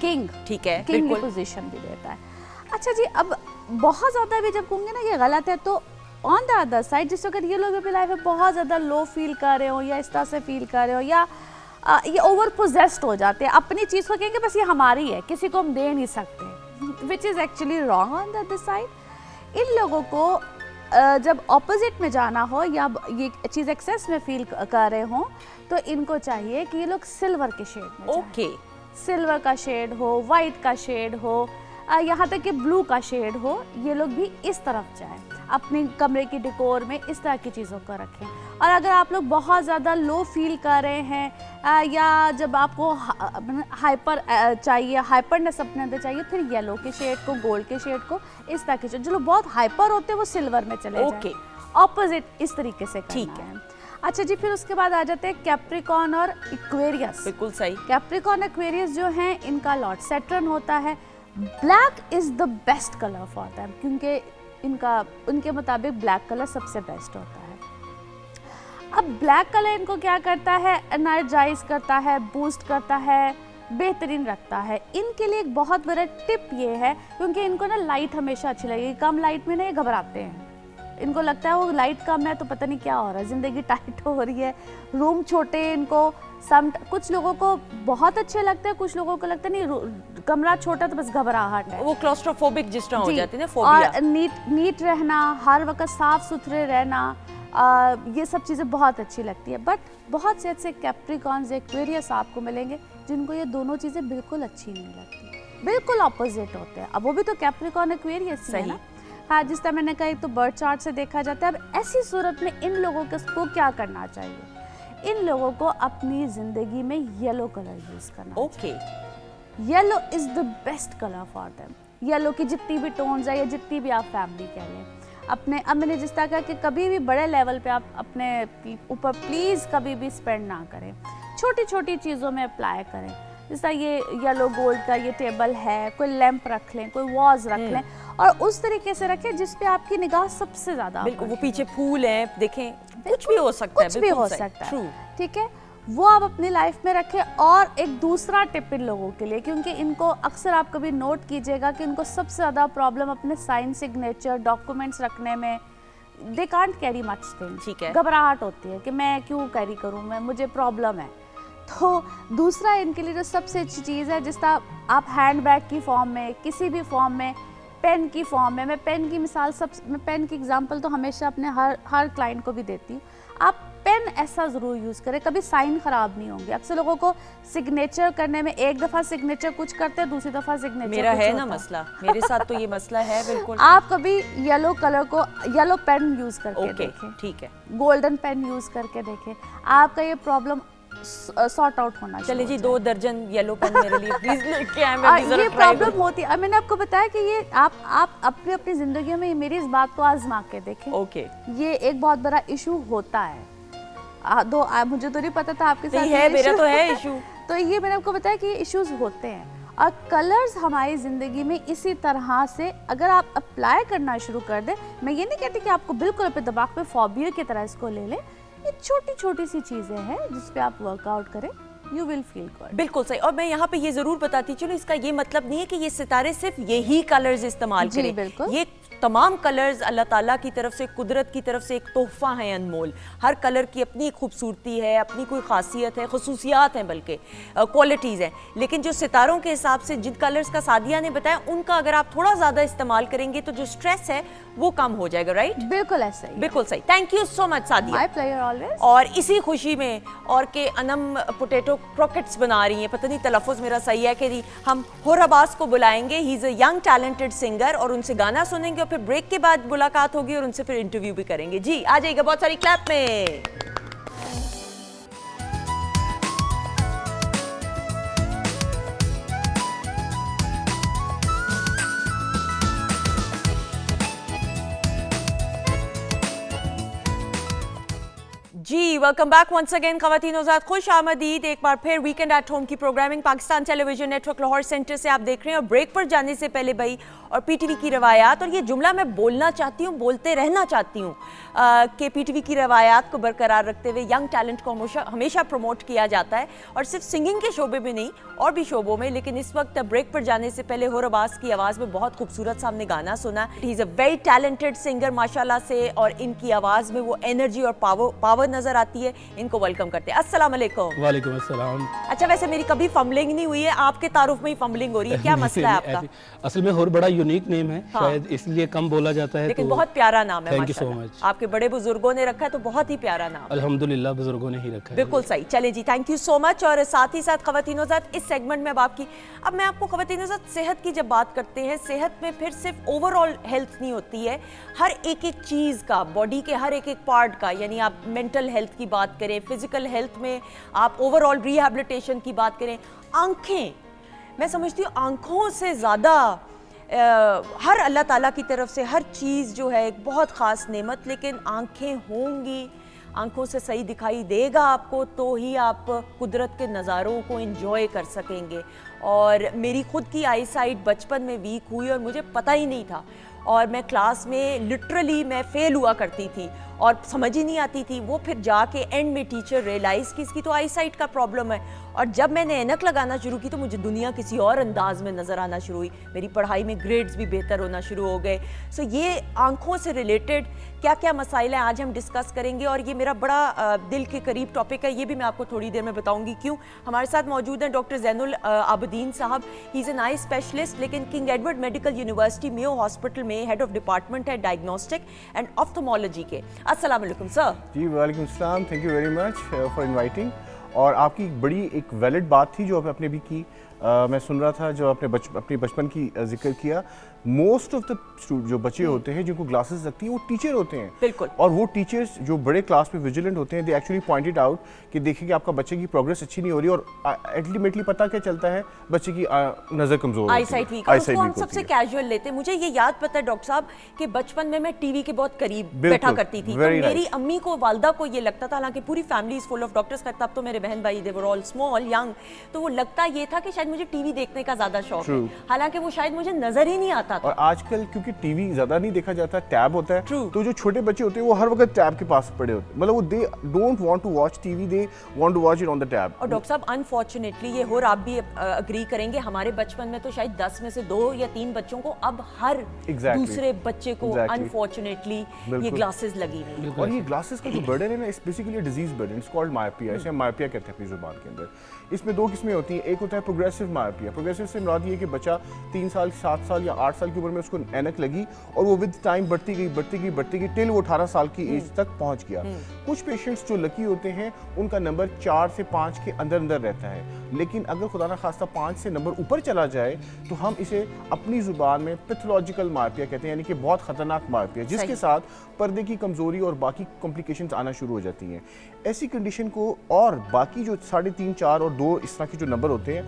king, ठीक है, किंगली बिल्कुल। पोजीशन भी रहता है। अच्छा जी, अब बहुत ज़्यादा भी जब कहूँगी ना ये गलत है, तो ऑन द अदर साइड, जिस अगर ये लोग अपनी लाइफ में बहुत ज़्यादा लो फील कर रहे हो, या इस तरह से फील कर रहे हो, या ये ओवर पोजेस्ड हो जाते हैं, अपनी चीज़ को कहेंगे बस ये हमारी है, किसी को हम दे नहीं सकते, which is actually wrong on the other side. इन लोगों को जब ऑपोजिट में जाना हो, या ये चीज़ एक्सेस में फील कर रहे हो, तो इनको चाहिए कि ये लोग सिल्वर के शेड में जाएं। ओके, सिल्वर का शेड हो, वाइट का शेड हो, यहाँ तक कि ब्लू का शेड हो, ये लोग भी इस तरफ जाएं, अपने कमरे की डेकोर में इस तरह की चीज़ों को रखें। और अगर आप लोग बहुत ज़्यादा लो फील कर रहे हैं, या जब आपको हाइपर चाहिए, हाइपरनेस अपने अंदर चाहिए, फिर येलो के शेड को, गोल्ड के शेड को, इस तरह के शेड। जो लोग बहुत हाइपर होते हैं वो सिल्वर में चले जाएं, ऑपोजिट इस तरीके से करना ठीक है। अच्छा जी, फिर उसके बाद आ जाते हैं कैप्रिकॉर्न और एक्वेरियस। बिल्कुल सही। कैप्रिकॉर्न एक्वेरियस जो हैं, इनका लॉर्ड सैटर्न होता है। Black is the best colour for them, क्योंकि उनके मुताबिक ब्लैक कलर सबसे बेस्ट होता है। अब ब्लैक कलर इनको क्या करता है, एनर्जाइज करता है, बूस्ट करता है, बेहतरीन रखता है। इनके लिए एक बहुत बड़ा टिप ये है, क्योंकि इनको ना लाइट हमेशा अच्छी लगेगी, कम लाइट में ना ये घबराते हैं, इनको लगता है वो लाइट कम है तो पता नहीं क्या हो रहा है, ज़िंदगी टाइट हो रही है, रूम छोटे, इनको कुछ लोगों को बहुत अच्छे लगते हैं, कुछ लोगों को लगता है नहीं कमरा छोटा तो बस घबराहट है, वो क्लॉस्ट्रोफोबिक जिस तरह हो जी। जाती है ना, फोबिया। और नीट रहना, हर वक्त साफ सुथरे रहना, ये सब चीज़ें बहुत अच्छी लगती है। बट बहुत से ऐसे कैप्रिकॉन्स, एक्वेरियस आपको मिलेंगे जिनको ये दोनों चीज़ें बिल्कुल अच्छी नहीं लगती, बिल्कुल ऑपोजिट होते हैं। अब वो भी तो कैप्रिकॉन एक्वेरियस ही है ना। हाँ, जिस तरह मैंने कहा एक तो बर्थ चार्ट से देखा जाता है। अब ऐसी सूरत में इन लोगों को क्या करना चाहिए? इन लोगों को अपनी जिंदगी में येलो कलर यूज करना चाहिए। Yellow is the best colour for them. Yellow की जितनी भी टोन्स है या जितनी भी आप फैमिली कह लें, अपने अब मैंने जिस तरह कहा कि कभी भी बड़े लेवल पे आप अपने ऊपर प्लीज़ कभी भी स्पेंड ना करें, छोटी छोटी चीज़ों में अप्लाई करें। जैसा ये येलो गोल्ड का ये टेबल है, कोई लैंप रख लें, कोई वॉज रख लें और उस तरीके से रखें जिस पे आपकी निगाह सबसे ज़्यादा, बिल्कुल वो पीछे फूल हैं, देखें कुछ भी हो सकता है, कुछ भी हो सकता है, ठीक है, वो आप अपनी लाइफ में रखें। और एक दूसरा टिप इन लोगों के लिए, क्योंकि इनको अक्सर आप कभी नोट कीजिएगा कि इनको सबसे ज़्यादा प्रॉब्लम अपने साइन सिग्नेचर डॉक्यूमेंट्स रखने में, they can't carry much things, ठीक है, घबराहट होती है कि मैं क्यों कैरी करूँ, मुझे प्रॉब्लम है। तो दूसरा इनके लिए जो सबसे अच्छी चीज़ है, जिस तरह आप हैंड बैग की फॉर्म में, किसी भी फॉर्म में, पेन की फॉर्म में, मैं पेन की मिसाल मैं पेन की एग्जांपल तो हमेशा अपने हर क्लाइंट को भी देती हूँ। आप पेन ऐसा ज़रूर यूज़ करें, कभी साइन ख़राब नहीं होंगे। अक्सर लोगों को सिग्नेचर करने में एक दफ़ा सिग्नेचर कुछ करते हैं, दूसरी दफ़ा सिग्नेचर मेरा है ना मसला, मेरे साथ तो ये मसला है बिल्कुल। आप कभी येलो कलर को येलो पेन यूज़ करके देखें, ठीक है, गोल्डन पेन यूज़ करके देखें, आपका ये प्रॉब्लम सॉर्ट आउट होना चाहिए। चलिए जी, 2 दर्जन येलो पेन मेरे लिए प्लीज लेके आए, मैं भी जरा ये प्रॉब्लम होती है। मैंने आपको बताया कि ये आप अपनी अपनी जिंदगी में मेरी इस बात को आजमा के देखें। ओके, ये एक बहुत बड़ा इशू होता है। मुझे तो नहीं पता था आपके साथ है, मेरा तो है इशू। तो ये मैंने आपको बताया कि ये इश्यूज होते हैं और कलर्स हमारी ज़िंदगी में इसी तरह से अगर आप अप्लाई करना शुरू कर दें, मैं ये नहीं कहती कि आपको बिल्कुल अपने दिमाग पे फोबिया की तरह इसको ले लें, ये छोटी छोटी सी चीज़ें हैं जिस पे आप वर्कआउट करें, यू विल फील गुड। बिल्कुल सही। और मैं यहाँ पे ये जरूर बताती चलो, इसका ये मतलब नहीं है कि ये सितारे सिर्फ यही कलर्स इस्तेमाल करें, बिल्कुल। ये तमाम कलर्स अल्लाह ताला की तरफ से, कुदरत की तरफ से एक तोहफा है अनमोल। हर कलर की अपनी खूबसूरती है, अपनी कोई खासियत है, खसूसियात हैं, बल्कि क्वालिटीज़ हैं। लेकिन जो सितारों के हिसाब से जिन कलर्स का सादिया ने बताया, उनका अगर आप थोड़ा ज़्यादा इस्तेमाल करेंगे तो जो स्ट्रेस है वो कम हो जाएगा। राइट, बिल्कुल ऐसा ही, बिल्कुल सही। Thank you so much Sadia. My player always. और इसी खुशी में और के अनम पोटैटो क्रॉकेट्स बना रही हैं, पता नहीं तलफ़ुज़ मेरा सही है कि नहीं, हम हुर अब्बास को बुलाएंगे। He is a young talented singer और उनसे गाना सुनेंगे और फिर ब्रेक के बाद मुलाकात होगी और उनसे फिर इंटरव्यू भी करेंगे। जी आ जाइएगा, बहुत सारी क्लैप में। जी वेलकम बैक वंस अगेन ख़वातीन हज़रात, खुश आमदीद एक बार फिर वीकेंड एट होम की programming Pakistan television network Lahore centre से आप देख रहे हैं। और ब्रेक पर जाने से पहले भाई और पीटीवी की रवायात, और ये जुमला मैं बोलना चाहती हूँ, बोलते रहना चाहती हूँ कि पीटीवी की रवायात को बरकरार रखते हुए यंग टैलेंट को हमेशा प्रमोट किया जाता है, और सिर्फ सिंगिंग के शोबे में नहीं और भी शोबों में। लेकिन इस वक्त ब्रेक पर जाने से पहले हुर अब्बास की आवाज़ में बहुत खूबसूरत सा हमने गाना सुना। He is a very talented singer माशाल्लाह से, और इनकी आवाज़ में वो एनर्जी और पावर नज़र आती है। इनको वेलकम करते हैं। अस्सलाम वालेकुम। वालेकुम अस्सलाम। अच्छा, वैसे मेरी कभी फम्बलिंग नहीं हुई है, आपके तारुफ में ही फम्बलिंग हो रही है, क्या मसला है आपका? असल में और बड़ा यूनिक नेम है, शायद इसलिए कम बोला जाता है, लेकिन तो बहुत प्यारा नाम है। Thank you so much. आपके बड़े बुजुर्गों ने रखा है तो बहुत ही प्यारा नाम। अल्हम्दुलिल्लाह बुजुर्गों ने ही रखा है। बिल्कुल सही। चले जी, थैंक यू सो मच। और साथ ही साथ ख़वातीनो ज़ात इस सेगमेंट में अब मैं आपको ख़वातीनो ज़ात सेहत की जब बात करते हैं, सेहत में फिर सिर्फ ओवरऑल हेल्थ नहीं होती है, हर एक चीज़ का, बॉडी के हर एक पार्ट का, यानी आप मेंटल हेल्थ की बात करें, फिजिकल हेल्थ में आप ओवरऑल रिहैबिलिटेशन की बात करें, आंखें, मैं समझती हूँ आंखों से ज़्यादा हर अल्लाह ताला की तरफ से हर चीज़ जो है एक बहुत ख़ास नेमत। लेकिन आंखें होंगी, आंखों से सही दिखाई देगा आपको तो ही आप कुदरत के नज़ारों को एंजॉय कर सकेंगे। और मेरी खुद की आई साइट बचपन में वीक हुई और मुझे पता ही नहीं था, और मैं क्लास में लिटरली मैं फेल हुआ करती थी और समझ ही नहीं आती थी। वो फिर जाके एंड में टीचर रियलाइज़ कि इसकी तो आई साइट का प्रॉब्लम है, और जब मैंने ऐनक लगाना शुरू की तो मुझे दुनिया किसी और अंदाज में नज़र आना शुरू हुई। मेरी पढ़ाई में ग्रेड्स भी बेहतर होना शुरू हो गए। सो ये आंखों से रिलेटेड क्या क्या मसाइल हैं आज हम डिस्कस करेंगे, और ये मेरा बड़ा दिल के करीब टॉपिक है, ये भी मैं आपको थोड़ी देर में बताऊंगी क्यों। हमारे साथ मौजूद हैं डॉक्टर ज़ैनुल आबदीन साहब। He is an eye specialist, लेकिन King Edward Medical University Mayo Hospital में हेड ऑफ डिपार्टमेंट है डायग्नोस्टिक एंड ऑप्थेमोलॉजी के। अस्सलाम वालेकुम सर। जी वालेकुम सलाम, thank you very much for inviting. और आपकी बड़ी एक वैलिड बात थी जो आपने भी की, मैं सुन रहा था जो आपने अपने बचपन की जिक्र किया। मोस्ट ऑफ द जो बच्चे होते हैं जिनको ग्लासेस लगती हैं वो टीचर होते हैं, बिल्कुल। और वो टीचर्स जो बड़े क्लास में विजिलेंट होते हैं, दे एक्चुअली पॉइंटेड आउट कि देखिए कि आपका बच्चे की प्रोग्रेस अच्छी नहीं हो रही, और अल्टीमेटली पता क्या चलता है, बच्चे की नज़र कमजोर, आई साइट वीक, उसको हम सबसे कैजुअल लेते हैं। मुझे ये याद पता है डॉक्टर साहब कि बचपन में मैं टीवी के बहुत करीब बैठा करती थी, तो मेरी अम्मी को, वालदा को ये लगता था, हालांकि पूरी family is full of doctors, तब तो मेरे बहन भाई दे वर ऑल स्मॉल यंग, तो वो लगता ये था कि शायद मुझे टीवी देखने का ज्यादा शौक है, हालांकि वो शायद मुझे नजर ही नहीं आता था। और आजकल क्योंकि टीवी ज्यादा नहीं देखा जाता, टैब होता है, True. तो जो छोटे बच्चे होते हैं वो हर वक्त टैब के पास पड़े होते हैं, मतलब वो they don't want to watch TV, they want to watch it on the tab. और डॉक्टर साहब अनफॉर्चुनेटली ये हो, आप भी अग्री करेंगे, हमारे बचपन में तो शायद 10 में से 2 या 3 बच्चों को अब हर दूसरे बच्चे को अनफॉर्चुनेटली ये ग्लासेस लगी हुई। और ये ग्लासेस का जो बर्डन है ना, it's basically disease burden, it's called myopia, इसे हम मायोपिया कहते हैं अपनी जुबान के अंदर। इसमें 2 किस्में होती हैं, एक होता है प्रोग्रेसिव मायोपिया। प्रोग्रेसिव से मुराद ये है कि बच्चा 3 साल, 7 साल या 8 साल की उम्र में उसको ऐनक लगी, और वो विद टाइम बढ़ती गई टिल वो 18 साल की एज तक पहुंच गया। कुछ पेशेंट्स जो लकी होते हैं उनका नंबर 4 से 5 के अंदर रहता है, लेकिन अगर खुदा ना खास्ता 5 से नंबर ऊपर चला जाए तो हम इसे अपनी जुबान में पैथोलॉजिकल मायोपिया कहते हैं, यानी कि बहुत खतरनाक मायोपिया, जिसके साथ पर्दे की कमजोरी और बाकी कॉम्प्लिकेशंस आना शुरू हो जाती हैं। ऐसी कंडीशन को, और बाकी जो 3.5, 4 और 2 इस तरह के जो नंबर होते हैं,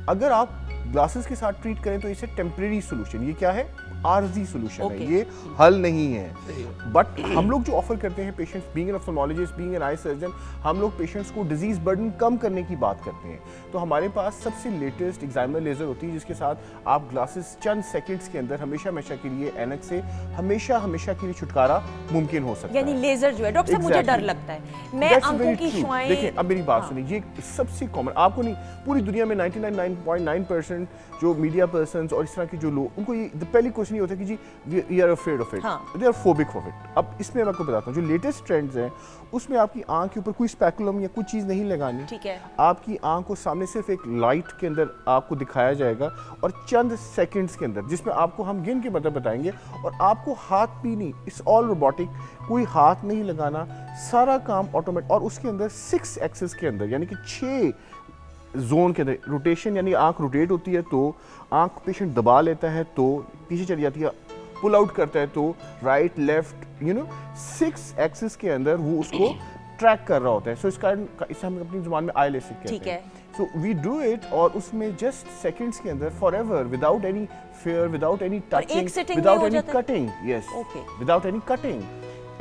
अगर आप ग्लासेस के साथ ट्रीट करें तो इसे टेम्परेरी सोल्यूशन, ये क्या है, आर्जी सोल्यूशन है, ये हल नहीं है। बट हम लोग जो ऑफर करते हैं patients, being an ophthalmologist, being an eye surgeon, हम लोग पेशेंट्स को डिजीज बर्डन कम करने की बात करते हैं। तो हमारे पास सबसे लेटेस्ट एग्जामिनर लेजर होती है, जिसके साथ आप ग्लासेस चंद सेकंड्स के अंदर हमेशा के लिए ऐनक से हमेशा के लिए छुटकारा मुमकिन हो सकता है। यानी लेजर जो है डॉक्टर साहब, मुझे डर लगता है, मैं आंखों की शुआएं। देखिए अब मेरी बात सुनिए, ये सबसे कॉमन, आपको नहीं, पूरी दुनिया में 99.9% जो मीडिया पर्सन्स और इस तरह के जो लोग, उनको ये पहली क्वेश्चन ये होता है कि जी we are afraid of it, they are phobic of it. अब इसमें मैं आपको बताता हूँ, जो लेटेस्ट ट्रेंड्स हैं उसमें आपकी आंख के ऊपर कोई स्पेकुलम या कुछ चीज़ नहीं लगानी, ठीक है। आपकी आंख को सामने सिर्फ एक लाइट के अंदर आपको दिखाया जाएगा, और चंद सेकंड्स के अंदर, जिसमें आपको हम गिन के मतलब बताएंगे, और आपको हाथ भी नहीं, इट्स ऑल रोबोटिक, कोई हाथ नहीं लगाना, सारा काम ऑटोमेटिक, और उसके अंदर 6 एक्सिस के अंदर, यानी कि 6 जोन के अंदर रोटेशन, यानी आंख रोटेट होती है तो आंख पेशेंट दबा लेता है तो पीछे चली जाती है, पुल आउट करता है तो राइट लेफ्ट, 6 एक्सिस के अंदर वो उसको ट्रैक कर रहा होता है। सो इस कारण इसे हम अपनी जुबान में आईलेसिक कहते हैं। सो वी डू इट, और उसमें जस्ट सेकंड्स के अंदर forever, without any fear, without any touching, without any cutting, yes, without any cutting,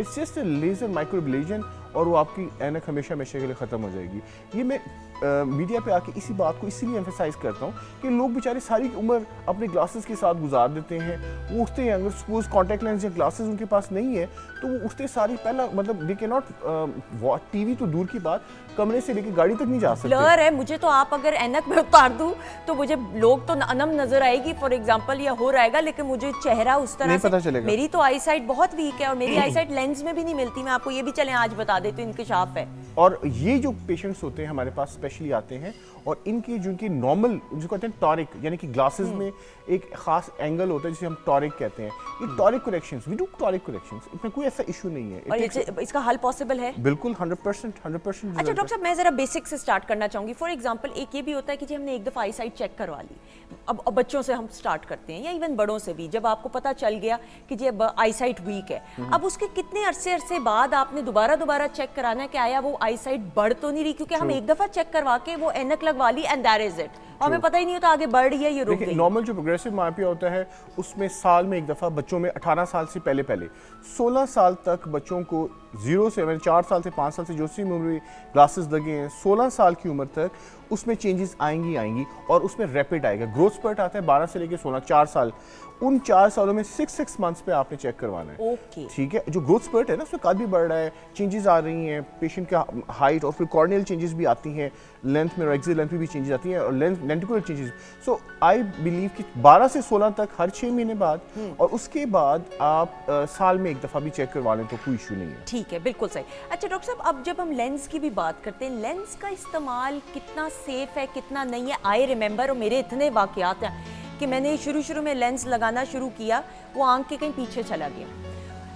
it's just a laser microablation, और वो आपकी ऐनक हमेशा के लिए ख़त्म हो जाएगी। ये मैं मीडिया पे आके इसी बात को इसीलिए एम्फेसाइज करता हूँ कि लोग बेचारे सारी उम्र अपने ग्लासेस के साथ गुजार देते हैं, वो उठते हैं, अगर सपोज कॉन्टैक्ट लेंस या ग्लासेस उनके पास नहीं है तो वो उठते सारी पहला, मतलब दे कैन नॉट टीवी तो दूर की बात, कमरे से लेके गाड़ी तक नहीं जा सकते। ब्लर है, मुझे तो आप अगर ऐनक में उतार दूं तो मुझे लोग तो अनम नजर आएगी फॉर एग्जांपल, या हो रहेगा, लेकिन मुझे चेहरा उस तरह से पता चलेगा। मेरी तो आई साइट बहुत वीक है, और मेरी आई साइट लेंस में भी नहीं मिलती, मैं आपको ये भी चलें आज बता देती हूँ, इंकशाफ है। और ये जो पेशेंट्स होते हैं हमारे पास स्पेशली आते हैं, और इनकी जो इनकी नॉर्मल, जिसको कहते हैं टॉरिक, यानी कि ग्लासेस में एक खास एंगल होता है जिसे हम टॉरिक कहते हैं, ये toric corrections, we do toric corrections, इसमें कोई ऐसा इशू नहीं है। और इसका हल पॉसिबल है बिल्कुल 100%। अच्छा डॉक्टर साहब, मैं जरा बेसिक से स्टार्ट करना चाहूंगी। फॉर एग्जांपल एक ये भी होता है कि जी हमने एक दफ़ा आई साइट चेक करवा ली, अब बच्चों से हम स्टार्ट करते हैं या इवन बड़ों से भी, जब आपको पता चल गया कि जी अब आई साइट वीक है, अब उसके कितने अरसे बाद आपने दोबारा चेक कराना है कि आया वो आई साइट बढ़ तो नहीं रही, क्योंकि हम एक दफ़ा चेक करवा के वो ऐनक लगवा ली एंड दैट इज इट, और हमें पता ही नहीं होता आगे बढ़ रही है ये रुक देखिए गई। नॉर्मल जो प्रोग्रेसिव मायोपिया होता है उसमें साल में एक दफ़ा बच्चों में 18 साल से पहले 16 साल तक बच्चों को 0 से 4 साल से 5 साल से जो सी उम्र में ग्लासेस लगे हैं 16 साल की उम्र तक उसमें चेंजेस आएंगी और उसमें रैपिड आएगा। ग्रोथ स्पर्ट आता है 12 से लेकर 16 4 साल, उन 4 सालों में 6 मंथ्स पे आपने चेक करवाना है। ओके ठीक है, जो ग्रोथ स्पर्ट है ना उसमें कद भी बढ़ रहा है, चेंजेस आ रही हैं, पेशेंट का हाइट और फिर कॉर्नियल चेंजेस भी आती हैं, लेंथ में एक्सियल लेंथ में भी चेंजेस आती हैं और lenticular changes. So I believe कि 12 से 16 तक हर 6 महीने बाद और उसके बाद आप साल में एक दफ़ा भी चेक करवा लें तो कोई इशू नहीं है। ठीक है, बिल्कुल सही। अच्छा डॉक्टर साहब, अब जब हम लेंस की भी बात करते हैं, लेंस का इस्तेमाल कितना सेफ है कितना नहीं है? आई रिमेंबर, और मेरे इतने वाकयात हैं कि मैंने शुरू में लेंस लगाना शुरू किया, वो आंख के कहीं पीछे चला गया,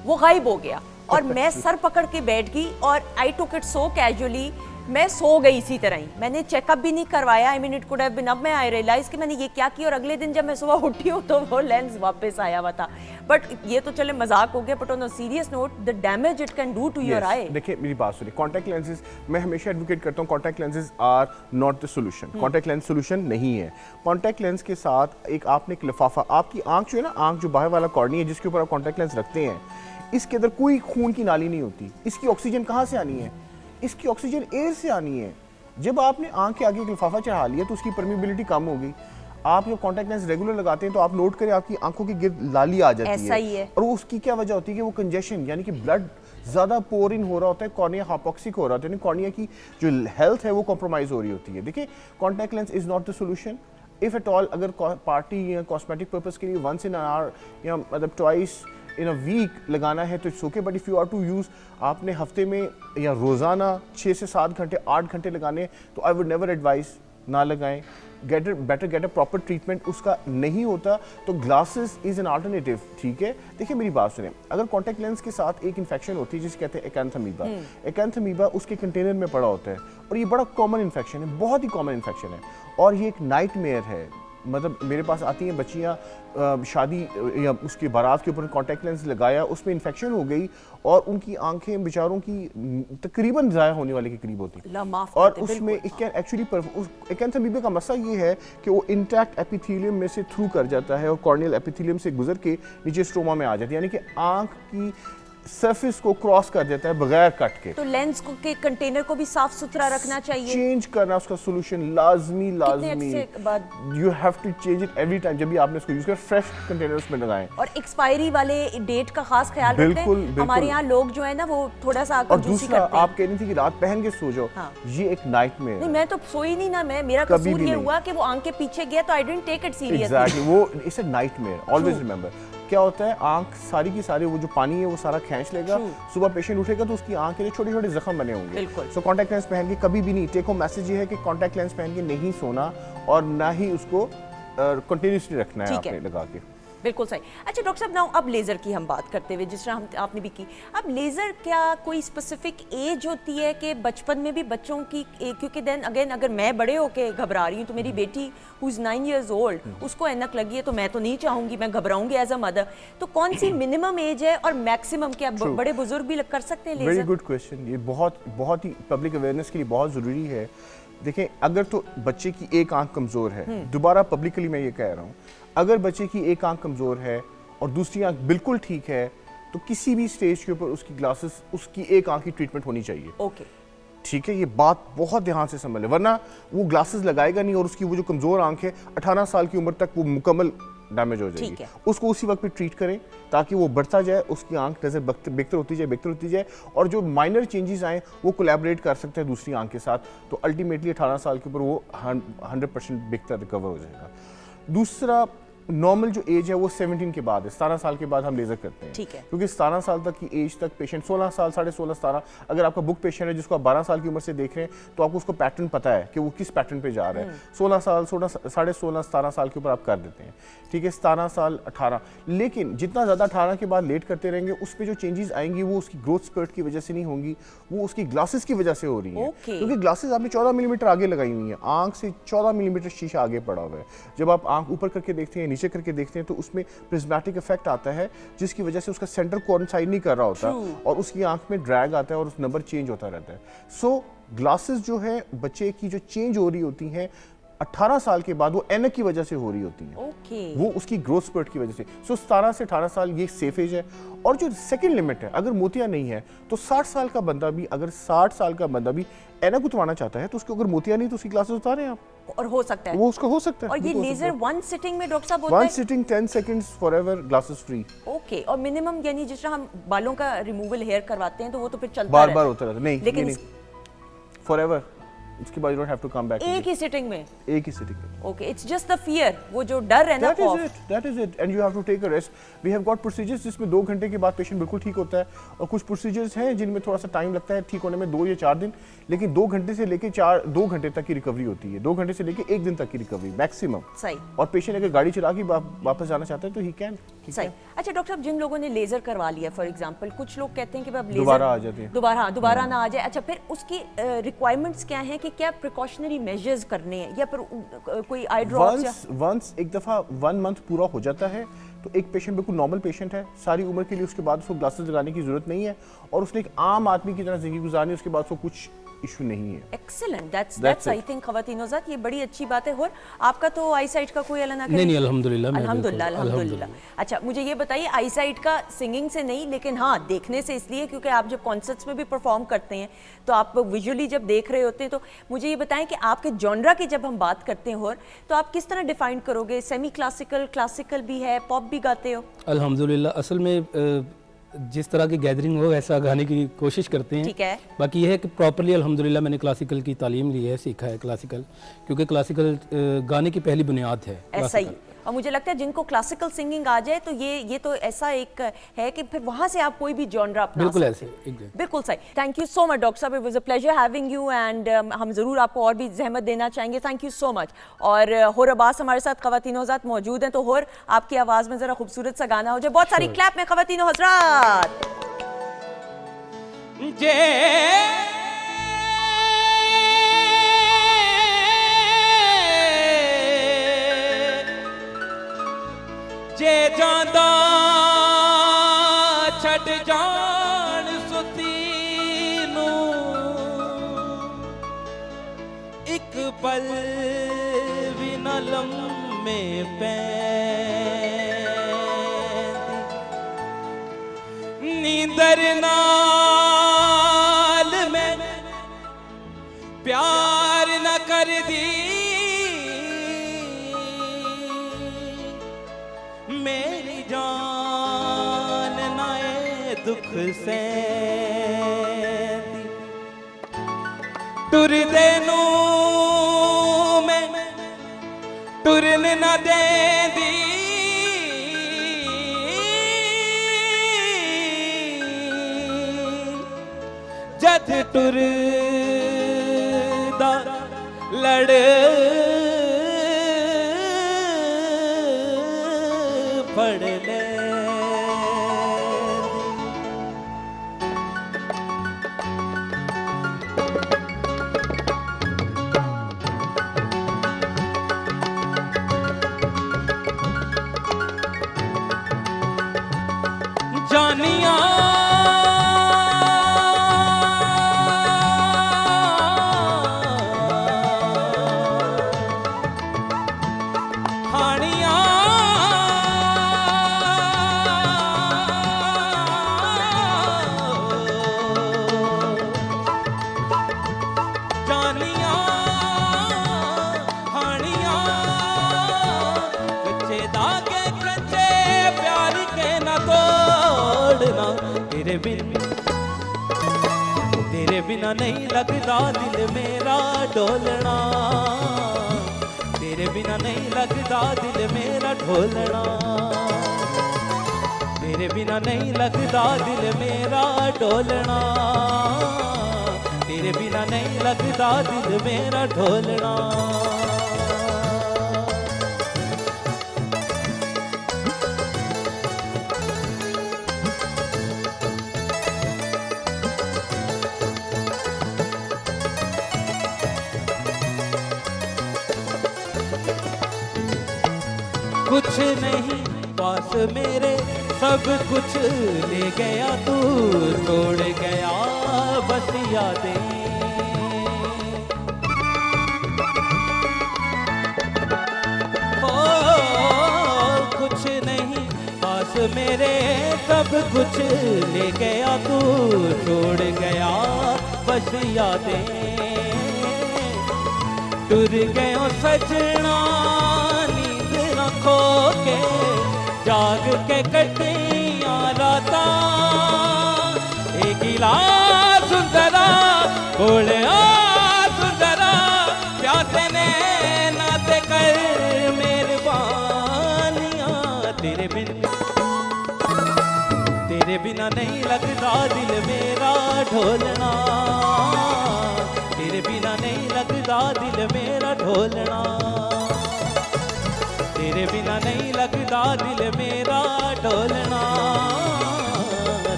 वो गायब हो गया और मैं सर पकड़ के बैठ गई और आई टुक इट सो कैजुअली, मैं सो गई इसी तरह ही, मैंने चेकअप भी नहीं करवाया। I mean it could have been, अब मैं आई रियलाइज कि मैंने ये क्या किया, और अगले दिन जब मैं सुबह उठी हूँ तो वो लेंस वापस आया हुआ था। बट ये तो चले मजाक हो गया, but on a serious note the damage it can do to your eye. देखिए मेरी बात सुनिए, कॉन्टैक्ट लेंसेज मैं हमेशा एडवोकेट करता हूँ, contact lenses are not the solution. Contact lens solution नहीं है। कॉन्टैक्ट लेंस के साथ एक आपने एक लिफाफा, आपकी आंख जो है ना, आंख जो बाहर वाला कॉर्निया है जिसके ऊपर आप कॉन्टैक्ट लेंस रखते हैं, इसके अंदर कोई खून की नाली नहीं होती। इसकी ऑक्सीजन कहाँ से आनी है? इसकी ऑक्सीजन एयर से आनी है। जब आपने आंख के आगे एक लिफाफा चढ़ा लिया तो उसकी परमिबिलिटी कम हो गई। आप जो कॉन्टैक्ट लेंस रेगुलर लगाते हैं तो आप नोट करें आपकी आंखों के गिर्द लाली आ जाती ऐसा ही है। और उसकी क्या वजह होती है कि वो कंजेशन यानी कि ब्लड ज़्यादा पोर इन हो रहा होता है, कॉर्निया हाइपोक्सिक हो रहा होता है, कॉर्निया की जो हेल्थ है वो कॉम्प्रोमाइज़ हो रही होती है। देखिए contact lens is not the solution if at all. अगर पार्टी या कॉस्मेटिक पर्पज़ के लिए वंस इन एन आवर या मतलब ट्वाइस इन अ वीक लगाना है तो it's okay, but if you are to use, आपने हफ्ते में या रोज़ाना 6 से 7 घंटे 8 घंटे लगाने, तो आई वुड नेवर एडवाइस ना लगाएं। Better get a proper treatment उसका नहीं होता तो ग्लासेस इज़ एन अल्टरनेटिव। ठीक है, देखिए मेरी बात सुने, अगर कॉन्टैक्ट लेंस के साथ एक इन्फेक्शन होती है जिसे कहते हैं एक्यांथमीबा, एक्यांथमीबा उसके कंटेनर में पड़ा होता है और ये बड़ा कॉमन इन्फेक्शन है, बहुत ही कॉमन इन्फेक्शन है और ये एक नाइटमेयर है। मतलब मेरे पास आती हैं बच्चियाँ शादी या उसके बारात के ऊपर कॉन्टैक्ट लेंस लगाया, उसमें इन्फेक्शन हो गई और उनकी आंखें बेचारों की तकरीबन ज़ाया होने वाले के करीब होती हैं। और उसमें एक्चुअली एक्यांथमीबा का मसला ये है कि वो इंटैक्ट एपिथेलियम में से थ्रू कर जाता है और कॉर्नियल एपिथेलियम से गुजर के नीचे स्ट्रोमा में आ जाती है, यानी कि आंख की सरफेस को क्रॉस कर देता है बगैर कट के। तो लेंस को के कंटेनर को भी साफ सुथरा रखना चाहिए, चेंज करना उसका सोल्यूशन लाजमी बाद you have to change it every time जब भी आपने इसको यूज कर, फ्रेश कंटेनर्स में लगाएं और एक्सपायरी वाले डेट का खास ख्याल बिल्कुल, रखते हैं। हमारे यहाँ लोग जो है ना वो थोड़ा सा और दूसरा आप कह रही थी कि रात पहन के सो जाओ, हाँ। ये एक नाइटमेयर नहीं, मैं तो सोई नहीं ना, मेरा कभी कसूर भी ये नहीं। हुआ कि वो आंख के पीछे गया तो I didn't take it seriously. Exactly, वो it's a nightmare, always remember. क्या होता है, आंख सारी की सारी वो जो पानी है वो सारा खींच लेगा, सुबह पेशेंट उठेगा तो उसकी आंख के लिए छोटे छोटे जख्म बने होंगे। बिल्कुल। सो कॉन्टैक्ट लेंस पहन के कभी भी नहीं, टेक होम मैसेज ये है कि कॉन्टैक्ट लेंस पहन के नहीं सोना और ना ही उसको कंटिन्यूसली रखना है आपने लगा के। बिल्कुल सही। अच्छा डॉक्टर साहब, नाउ अब लेज़र की हम बात करते हुए, जिस तरह आपने भी की, अब लेज़र क्या कोई स्पेसिफिक एज होती है कि बचपन में भी बच्चों की, क्योंकि देन अगेन अगर मैं बड़े होके घबरा रही हूँ तो मेरी बेटी हु इज़ 9 years old उसको ऐनक लगी है तो मैं तो नहीं चाहूँगी, मैं घबराऊंगी एज अ मदर। तो कौन सी मिनिमम एज है और मैक्सिमम क्या बड़े बुजुर्ग भी कर सकते हैं लेज़र? वेरी गुड क्वेश्चन, ये बहुत ही पब्लिक अवेयरनेस के लिए बहुत ज़रूरी है। देखें, अगर तो बच्चे की एक आंख कमज़ोर है, दोबारा पब्लिकली मैं ये कह रहा हूँ, अगर बच्चे की एक आंख कमज़ोर है और दूसरी आंख बिल्कुल ठीक है तो किसी भी स्टेज के ऊपर उसकी ग्लासेस, उसकी एक आंख की ट्रीटमेंट होनी चाहिए। ओके, ठीक है, ये बात बहुत ध्यान से समझ ले, वरना वो ग्लासेस लगाएगा नहीं और उसकी वो जो कमज़ोर आंख है 18 साल की उम्र तक वो मुकम्मल डैमेज हो जाएगी। उसको उसी वक्त पे ट्रीट करें ताकि वो बढ़ता जाए, उसकी आंख नज़र बेहतर होती जाए और जो माइनर चेंजेस आए वो कोलैबोरेट कर सकते हैं दूसरी आंख के साथ, तो अल्टीमेटली 18 साल के ऊपर वो 100% बेहतर रिकवर हो जाएगा। दूसरा, नॉर्मल जो एज है वो 17 के बाद है, 17 साल के बाद हम लेज़र करते हैं। ठीक है, क्योंकि 17 साल तक की एज तक पेशेंट 16 साल, 16.5, 17, अगर आपका बुक पेशेंट है जिसको आप 12 साल की उम्र से देख रहे हैं तो आपको उसको पैटर्न पता है कि वो किस पैटर्न पे जा रहा है। 16 साल, 16.5, 17 साल के ऊपर आप कर देते हैं। ठीक है, 17 साल, 18, लेकिन जितना ज़्यादा 18 के बाद लेट करते रहेंगे उस पर जो चेंजेस आएंगी वो उसकी ग्रोथ स्पर्ट की वजह से नहीं होंगी, वो उसकी ग्लासेस की वजह से हो रही है। क्योंकि ग्लासेस आपने 14 मिलीमीटर आगे लगाई हुई है, आंख से 14 मिलीमीटर शीशा आगे पड़ा हुआ है। जब आप आंख ऊपर करके देखते हैं, नीचे करके देखते हैं तो उसमें प्रिज्मेटिक इफेक्ट आता है, जिसकी वजह से उसका सेंटर कोइंसाइड नहीं कर रहा होता और उसकी आंख में ड्रैग आता है और उस नंबर चेंज होता रहता है। सो ग्लासेस जो है बच्चे की जो चेंज हो रही होती हैं 18 साल के बाद, वो ऐनक की वजह से हो रही होती है। ओके। वो उसकी ग्रोथ स्पर्ट की वजह से। सो 17 से 18 साल ये सेफ एज है। और जो सेकंड लिमिट है, अगर मोतिया नहीं है तो 60 साल का बंदा भी, अगर 60 साल का बंदा भी ऐनक उतरवाना चाहता है तो उसको अगर मोतिया नहीं तो उसकी ग्लासेस उतारें आप, और हो सकता है वो उसका हो सकता है। और ये बिल्कुल हो लेजर सकता वन सिटिंग में डॉक्टर साहब है। होता वन है? Sitting 10 seconds forever, glasses free. Okay. और मिनिमम यानी जिस तरह हम बालों का रिमूवल हेयर करवाते हैं तो वो तो फिर चलता बार रहता बार है। होता रहता है। नहीं, लेकिन ये नहीं, फॉरएवर। उसके बाद you don't have to come back. एक ही सिटिंग में? एक ही सिटिंग में। Okay, it's just the fear, वो जो डर है ना, That is it, and you have to take a rest. We have got procedures जिसमें 2 घंटे के बाद पेशेंट बिल्कुल ठीक होता है, और कुछ प्रोसीजर्स हैं जिनमें थोड़ा सा टाइम लगता है ठीक होने में, 2 या 4 दिन, लेकिन 2 घंटे से लेके 2 घंटे तक की रिकवरी होती है, 2 घंटे से लेके 1 दिन तक की रिकवरी मैक्सिमम। सही। और पेशेंट अगर गाड़ी चला के वापस जाना चाहता है तो ही कैन। सही। अच्छा डॉक्टर साहब, जिन लोगों ने लेजर करवा लिया फॉर एग्जांपल, कुछ लोग कहते हैं कि अब लेजर दोबारा आ जाते हैं। दोबारा ना आ जाए। अच्छा, फिर उसकी रिक्वायरमेंट्स क्या हैं कि क्या प्रिकॉशनरी मेजर्स करने हैं, या फिर कोई आई ड्रॉप्स? वंस एक दफ़ा 1 मंथ पूरा हो जाता है तो एक पेशेंट बिल्कुल नॉर्मल पेशेंट है सारी उम्र के लिए, उसके बाद उसको ग्लासेस लगाने की जरूरत नहीं है और उसने एक आम आदमी की तरह जिंदगी गुजारनी है, उसके बाद उसको कुछ इशू नहीं है। एक्सीलेंट, दैट्स आई थिंक खवातीनो ज़ात ये बड़ी अच्छी बात है। और आपका तो आई साइट का कोई अला ना करे? नहीं, अल्हम्दुलिल्लाह। अल्हम्दुलिल्लाह। अच्छा, मुझे ये बताइए, आई साइट का सिंगिंग से नहीं, लेकिन हाँ देखने से इसलिए क्योंकि आप जब कॉन्सर्ट्स में भी परफॉर्म करते हैं तो आप विजुअली जब देख रहे होते हैं, तो मुझे ये बताएं कि आपके जॉनरा की जब हम बात करते हैं और तो आप किस तरह डिफाइन करोगे? सेमी क्लासिकल, क्लासिकल भी है, पॉप भी गाते हो? अल्हम्दुलिल्लाह, असल में जिस तरह की गैदरिंग हो वैसा गाने की कोशिश करते हैं। ठीक है। बाकी यह है कि प्रॉपरली अल्हम्दुलिल्लाह मैंने क्लासिकल की तालीम ली है, सीखा है क्लासिकल, क्योंकि क्लासिकल गाने की पहली बुनियाद है। ऐसा ही। और मुझे लगता है जिनको क्लासिकल सिंगिंग आ जाए तो ये तो ऐसा एक है कि फिर वहाँ से आप कोई भी जॉनरा अपना बिल्कुल सकते ऐसे, हैं। बिल्कुल सही। Thank you so much doctor साहब, it was a pleasure having you, and हम ज़रूर आपको और भी जहमत देना चाहेंगे। Thank you so much. और होर अब्बास हमारे साथ ख़वातीनो हज़रात मौजूद हैं, तो होर आपकी आवाज़ में ज़रा खूबसूरत सा गाना हो जाए। बहुत सारी क्लैप में ख़वातीनो हज़रात। जे जांदा छड़ जान सुती नू एक पल भी न लम्मे पैंदी नींदर नाल में प्यार न कर दी मेरी जान नाए दुख से टुर देनू मैं टुरन न दे दी जद टुर दा लड़ पड़ ले जानिया हानिया जानिया हानिया कच्चे धागे कच्चे प्यार के न तोड़ना तेरे बिना नहीं लगता दिल मेरा डोलना तेरे बिना नहीं लगता दिल मेरा ढोलना तेरे बिना नहीं लगता दिल मेरा डोलना तेरे बिना नहीं लगता दिल मेरा ढोलना कुछ नहीं पास मेरे, सब कुछ ले गया तू, छोड़ गया बस यादें। कुछ नहीं पास मेरे, सब कुछ ले गया तू, छोड़ गया बस यादें। टुर गयो सजना नींद न खो के, जाग के कटिया राता, एक गिलास सुंदरा कोले सुंदरा, प्यासे ने नाते कर मेहरबानियां। तेरे बिना नहीं लगता दिल मेरा ढोलना, तेरे बिना नहीं लगता दिल मेरा ढोलना, तेरे बिना नहीं लगता दिल मेरा ढोलना,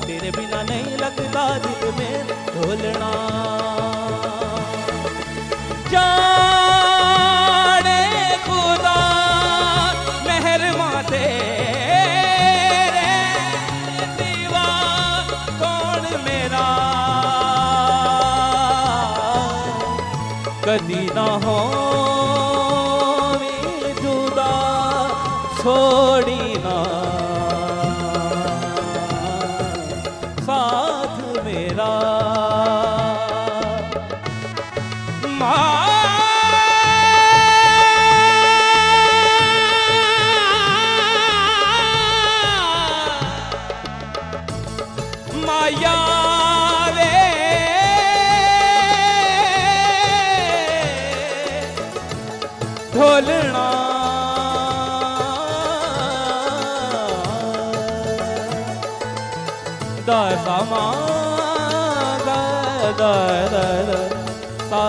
तेरे बिना नहीं लगता दिल मेरा ढोलना। जाने खुदा मेहरमा तेरे सिवा कौन मेरा, कदी ना हो जुदा छोड़ी ना साथ मेरा। माया वे ढोलना, दसा मागा सा।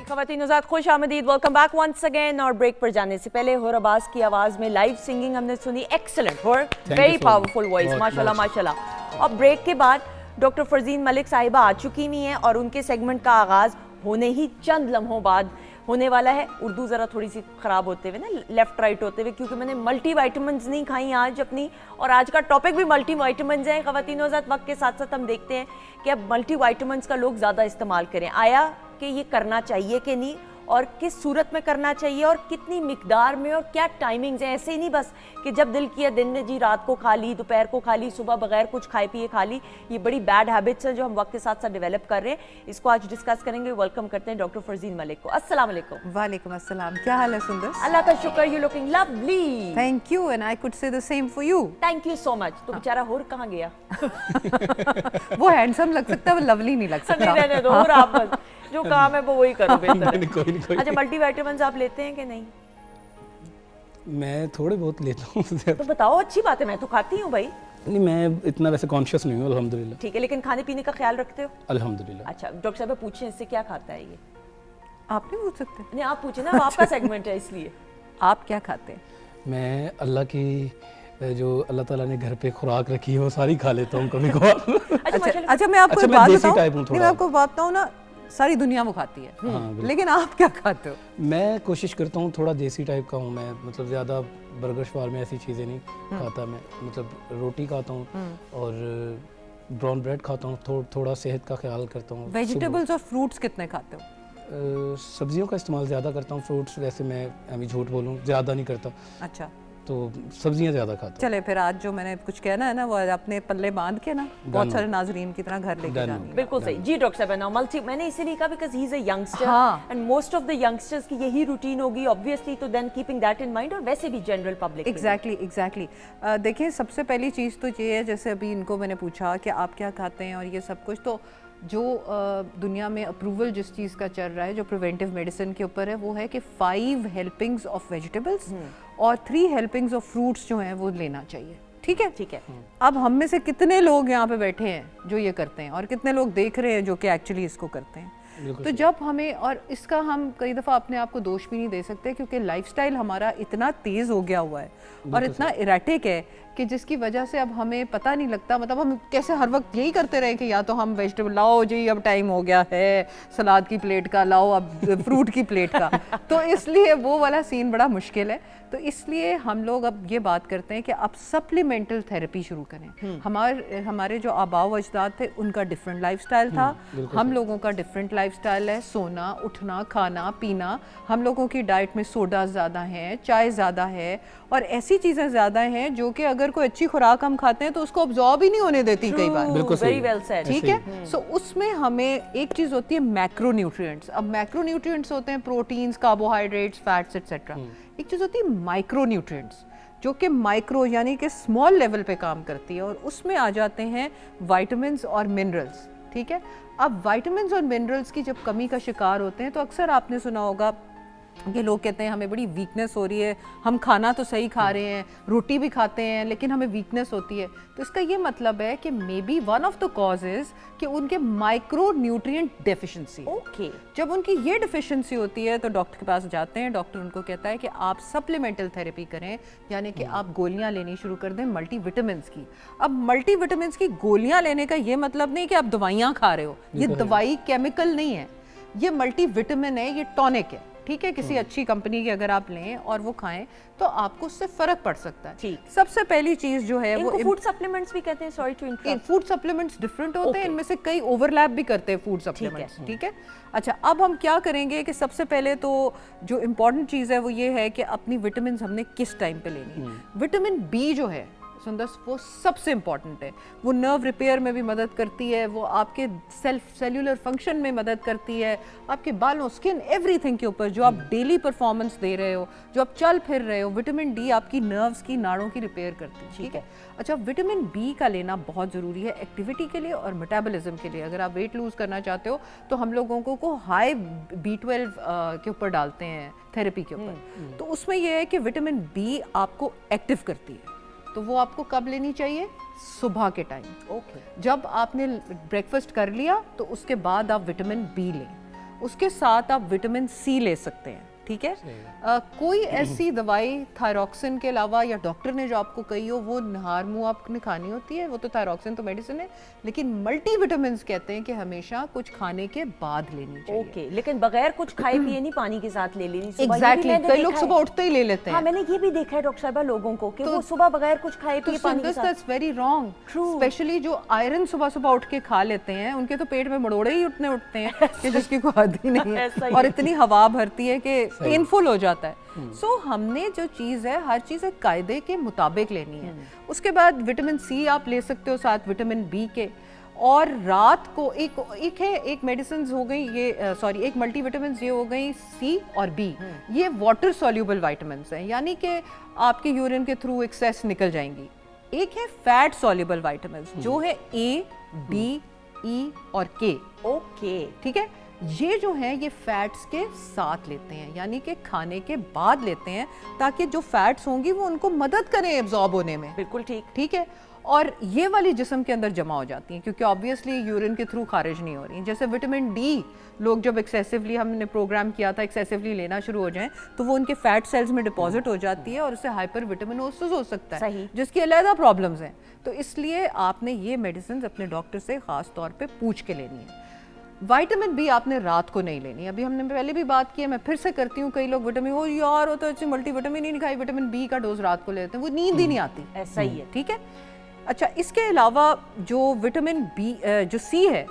ख़वातीन हज़रात खुश आमदीद, वेलकम बैक वंस अगेन। और ब्रेक पर जाने से पहले होर अब्बास की आवाज़ में लाइव सिंगिंग हमने सुनी, एक्सेलेंट, होर वेरी पावरफुल वॉइस, माशाल्लाह माशाल्लाह। और ब्रेक के बाद डॉक्टर फरजीन मलिक साहिबा आ चुकी हुई हैं और उनके सेगमेंट का आगाज़ होने ही चंद लम्हों बाद होने वाला है। उर्दू ज़रा थोड़ी सी ख़राब होते हुए ना, लेफ़्ट राइट होते हुए, क्योंकि मैंने मल्टी वाइटमिन्स नहीं खाई आज अपनी, और आज का टॉपिक भी मल्टी वाइटमिन्स है। ख़वातीन हज़रात वक्त के साथ साथ हम देखते हैं कि अब मल्टी वाइटमिन्स का लोग ज़्यादा इस्तेमाल करें, आया कि ये करना चाहिए कि नहीं, और किस सूरत में करना चाहिए, और कितनी मिकदार में, और क्या टाइमिंग्स हैं। ऐसे ही नहीं बस कि जब दिल किया दिन में जी रात को खा ली, दोपहर को खा ली, सुबह बगैर कुछ खाए पिए खा ली। ये बड़ी बैड हैबिट्स हैं जो हम वक्त के साथ साथ डेवलप कर रहे हैं। इसको आज डिस्कस करेंगे। वेलकम करते हैं डॉक्टर फरजीन मलिक को। अस्सलाम वालेकुम। वालेकुम अस्सलाम, क्या हाल है सुंदर? अल्लाह का शुक्र, you looking lovely. Thank you and I could say the same for you. Thank you so much. तो बेचारा होर कहाँ गया? वो हैंडसम लग सकता है, वो लवली नहीं लग सकता। नहीं रहने दो, होर आप बस जो काम है वो वही करो बेहतर है। कोई नहीं। अच्छा, मल्टीविटामिन्स आप लेते हैं कि नहीं? मैं थोड़े बहुत लेता हूँ। तो बताओ, अच्छी बात है, मैं तो खाती हूँ भाई। नहीं, मैं इतना वैसे कॉन्शियस नहीं हूँ अल्हम्दुलिल्लाह। ठीक है, लेकिन खाने पीने का ख्याल रखते हो? अल्हम्दुलिल्लाह। अच्छा, डॉक्टर साहब पूछें इससे क्या खाता है ये? आप नहीं पूछ सकते? नहीं, आप पूछे ना, आपका सेगमेंट है इसलिए। आप क्या खाते हैं? मैं अल्लाह की जो अल्लाह ताला ने घर पे खुराक रखी है वो सारी खा लेता हूँ कभी कभार। अच्छा मैं आपको अच्छा, एक मैं बात देसी बताऊं? टाइप हूँ नहीं, थोड़ा। मैं आपको बात बताऊं ना, सारी दुनिया वो खाती है, बिल्कुल। लेकिन आप क्या खाते हो? मैं कोशिश करता हूँ थोड़ा देसी टाइप का हूँ मैं, मतलब ज़्यादा बर्गर शवार में ऐसी चीज़ें नहीं खाता मैं, मतलब रोटी खाता हूँ और ब्राउन ब्रेड खाता हूँ, थोड़ा सेहत का ख्याल करता हूँ। वेजिटेबल्स और फ्रूट्स कितने खाते हो? सब्जियों का इस्तेमाल ज़्यादा करता हूँ, फ्रूट्स वैसे मैं अभी झूठ बोलूँ ज़्यादा नहीं करता, अच्छा, तो सब्जियां ज़्यादा खाता हूँ। चले फिर आज जो मैंने कुछ कहना है ना वो अपने पल्ले बांध के ना बहुत सारे नाजरीन की तरह घर लेके Done. जानी है। बिल्कुल सही जी डॉक्टर साहब। नाउ मल्टी मैंने इसीलिए कहा because he is a youngster हाँ। And most of the youngsters की यही रूटीन होगी ऑब्वियसली, तो then keeping that in mind, और वैसे भी जनरल पब्लिक एग्जैक्टली देखिए, सबसे पहली चीज़ तो ये है, जैसे अभी इनको मैंने पूछा कि आप क्या खाते हैं और ये सब कुछ, तो जो दुनिया में अप्रूवल जिस चीज़ का चल रहा है जो प्रिवेंटिव मेडिसिन के ऊपर है वो है कि 5 हेल्पिंग्स ऑफ वेजिटेबल्स और 3 हेल्पिंग्स ऑफ फ्रूट्स जो हैं वो लेना चाहिए। ठीक है, ठीक है। अब हम में से कितने लोग यहाँ पे बैठे हैं जो ये करते हैं और कितने लोग देख रहे हैं जो कि एक्चुअली इसको करते हैं? तो जब हमें, और इसका हम कई दफ़ा अपने आप को दोष भी नहीं दे सकते क्योंकि लाइफस्टाइल हमारा इतना तेज़ हो गया हुआ है और इतना इरेटिक है कि जिसकी वजह से अब हमें पता नहीं लगता, मतलब हम कैसे हर वक्त यही करते रहे कि या तो हम वेजिटेबल लाओ जी अब टाइम हो गया है सलाद की प्लेट का, लाओ अब फ्रूट की प्लेट का, तो इसलिए वो वाला सीन बड़ा मुश्किल है। तो इसलिए हम लोग अब ये बात करते हैं कि आप सप्लीमेंटल थेरेपी शुरू करें। हमारे जो आबाओ अजदाद थे उनका डिफरेंट लाइफस्टाइल था, हम लोगों का डिफरेंट लाइफस्टाइल है, सोना उठना खाना पीना, हम लोगों की डाइट में सोडा ज़्यादा है, चाय ज़्यादा है और ऐसी चीज़ें ज़्यादा हैं जो कि अगर कोई अच्छी खुराक हम खाते हैं तो उसको ऑब्जॉर्ब ही नहीं होने देती कई बार। Very well said. ठीक है, सो उसमें हमें एक चीज़ होती है मैक्रोन्यूट्रिएंट्स। अब मैक्रोन्यूट्रिएंट्स होते हैं प्रोटीन्स, कार्बोहाइड्रेट्स, फैट्स एक्सेट्रा। एक चीज़ होती है माइक्रोन्यूट्रिएंट्स जो कि माइक्रो यानी कि स्मॉल लेवल पे काम करती है और उसमें आ जाते हैं विटामिन्स और मिनरल्स। ठीक है, अब विटामिन्स और मिनरल्स की जब कमी का शिकार होते हैं तो अक्सर आपने सुना होगा कि लोग कहते हैं हमें बड़ी वीकनेस हो रही है, हम खाना तो सही खा रहे हैं, रोटी भी खाते हैं लेकिन हमें वीकनेस होती है। तो इसका ये मतलब है कि may be one of the causes कि उनके माइक्रो न्यूट्रिएंट डेफिशिएंसी। ओके, जब उनकी ये डेफिशिएंसी होती है तो डॉक्टर के पास जाते हैं, डॉक्टर उनको कहता है कि आप सप्लीमेंटल थेरेपी करें, यानी कि आप गोलियां लेनी शुरू कर दें मल्टीविटामिन्स की। अब मल्टीविटामिन्स की गोलियां लेने का ये मतलब नहीं कि आप दवाइयाँ खा रहे हो, ये दवाई केमिकल नहीं है, ये मल्टीविटामिन है, ये टॉनिक है। ठीक है, किसी अच्छी कंपनी की अगर आप लें और वो खाएं तो आपको उससे फर्क पड़ सकता है। ठीक, सबसे पहली चीज जो है वो फूड सप्लीमेंट्स भी कहते हैं। Sorry to interrupt. Food supplements different होते हैं, इनमें से कई ओवरलैप भी करते हैं फूड सप्लीमेंट्स। ठीक है, अच्छा अब हम क्या करेंगे कि सबसे पहले तो जो इम्पोर्टेंट चीज़ है वो ये है कि अपनी विटामिन हमने किस टाइम पे लेनी है। विटामिन बी जो है सुंदर, वो सबसे इम्पॉर्टेंट है, वो नर्व रिपेयर में भी मदद करती है, वो आपके सेल्यूलर फंक्शन में मदद करती है, आपके बालों, स्किन, एवरीथिंग के ऊपर जो आप डेली परफॉर्मेंस दे रहे हो, जो आप चल फिर रहे हो। विटामिन डी आपकी नर्व्स की नाड़ों की रिपेयर करती है। ठीक है, अच्छा विटामिन बी का लेना बहुत ज़रूरी है एक्टिविटी के लिए और मेटाबॉलिज्म के लिए। अगर आप वेट लूज़ करना चाहते हो तो हम लोगों को हाई B12 के ऊपर डालते हैं थेरेपी के ऊपर, तो उसमें यह है कि विटामिन बी आपको एक्टिव करती है। तो वो आपको कब लेनी चाहिए? सुबह के टाइम। ओके, जब आपने ब्रेकफास्ट कर लिया तो उसके बाद आप विटामिन बी लें, उसके साथ आप विटामिन सी ले सकते हैं। ठीक है, कोई ऐसी दवाई थायरॉक्सिन के अलावा या डॉक्टर ने जो आपको कही हो वो नहार मुंह आपने खानी होती है, वो तो थायरॉक्सिन तो मेडिसिन है, लेकिन मल्टीविटामिन्स कहते हैं कि हमेशा कुछ खाने के बाद लेनी चाहिए। ओके, लेकिन बगैर कुछ खाए पिए नहीं, पानी के साथ ले लेनी। एग्जैक्टली, कई लोग सुबह उठते ही ले लेते हैं। हाँ, मैंने ये भी देखा है डॉक्टर साहबा लोगों को कि वो सुबह बगैर कुछ खाए पिए पानी के साथ। That's very wrong. स्पेशली जो आयरन सुबह सुबह उठ के खा लेते हैं उनके तो पेट में मड़ोड़े ही उठते हैं कि जिसकी कोई हद ही नहीं है और इतनी हवा भरती है कि पेनफुल हो जाता है। सो हमने जो चीज़ है हर चीज़ एक कायदे के मुताबिक लेनी है। उसके बाद विटामिन सी आप ले सकते हो साथ विटामिन बी के, और रात को एक मेडिसिन हो गई ये एक मल्टीविटामिन ये हो गई सी और बी, ये वाटर सॉल्युबल विटामिन्स हैं, यानी कि आपके यूरिन के थ्रू एक्सेस निकल जाएंगी। एक है फैट सॉल्युबल विटामिन्स जो है ए, डी, ई और के। ओके, ठीक है, ये जो है ये फैट्स के साथ लेते हैं, यानी कि खाने के बाद लेते हैं ताकि जो फैट्स होंगी वो उनको मदद करें एब्जॉर्ब होने में। बिल्कुल ठीक। ठीक है, और ये वाली जिस्म के अंदर जमा हो जाती हैं क्योंकि ऑब्वियसली यूरिन के थ्रू खारिज नहीं हो रही। जैसे विटामिन डी लोग जब एक्सेसिवली, हमने प्रोग्राम किया था, एक्सेसिवली लेना शुरू हो जाएं तो वो उनके फैट सेल्स में डिपॉजिट हो जाती है और उससे हाइपर विटामिनोसिस हो सकता है, जिसकी अलग प्रॉब्लम्स हैं। तो इसलिए आपने ये मेडिसिन अपने डॉक्टर से ख़ास तौर पे पूछ के लेनी है। विटामिन बी आपने रात को नहीं लेनी। अभी हमने पहले भी बात की है, मैं फिर से करती हूँ, कई लोग विटामिन वो यार वो तो अच्छी मल्टीविटामिन ही नहीं खाई, विटामिन बी का डोज रात को लेते हैं, वो नींद ही नहीं आती। ऐसा ही है। ठीक है, अच्छा इसके अलावा जो विटामिन बी जो सी है,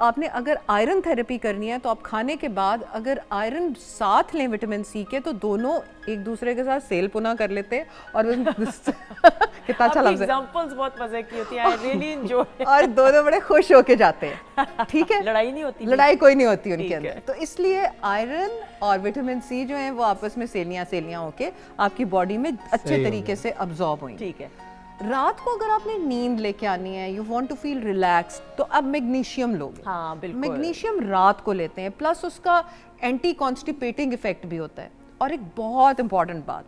आपने अगर आयरन थेरेपी करनी है तो आप खाने के बाद अगर आयरन साथ लें विटामिन सी के तो दोनों एक दूसरे के साथ सेल पुना कर लेते हैं और कितना अच्छा लफ्ज़ है। एग्जांपल्स बहुत मजे की होती हैं, आई रियली एंजॉय। और दोनों बड़े खुश होके जाते हैं। ठीक है, लड़ाई नहीं होती, लड़ाई कोई नहीं होती उनके अंदर। तो इसलिए आयरन और विटामिन सी जो है वो आपस में सेलियां होके आपकी बॉडी में अच्छे तरीके से अब्जॉर्ब हुई। ठीक है, रात को अगर आपने नींद लेके आनी है, you want to feel relaxed, तो अब मैग्नीशियम लोगे। हाँ बिल्कुल, मैग्नीशियम रात को लेते हैं, प्लस उसका एंटी कॉन्स्टिपेटिंग इफेक्ट भी होता है। और एक बहुत इंपॉर्टेंट बात,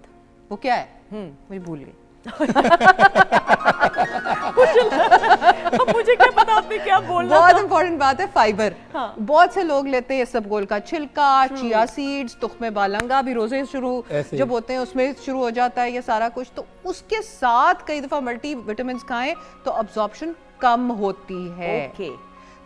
वो क्या है? मुझे भूल गई। अब मुझे क्या पता आपने क्या बोलना बहुत था। इंपॉर्टेंट बात है फाइबर। हाँ। बहुत से लोग लेते हैं इसबगोल का छिलका, चिया सीड्स, तुख्मे बालंगा भी रोजे शुरू ऐसे ही। जब होते हैं उसमें शुरू हो जाता है ये सारा कुछ, तो उसके साथ कई दफा मल्टी विटामिन खाएं तो अब्जॉर्प्शन कम होती है। ओके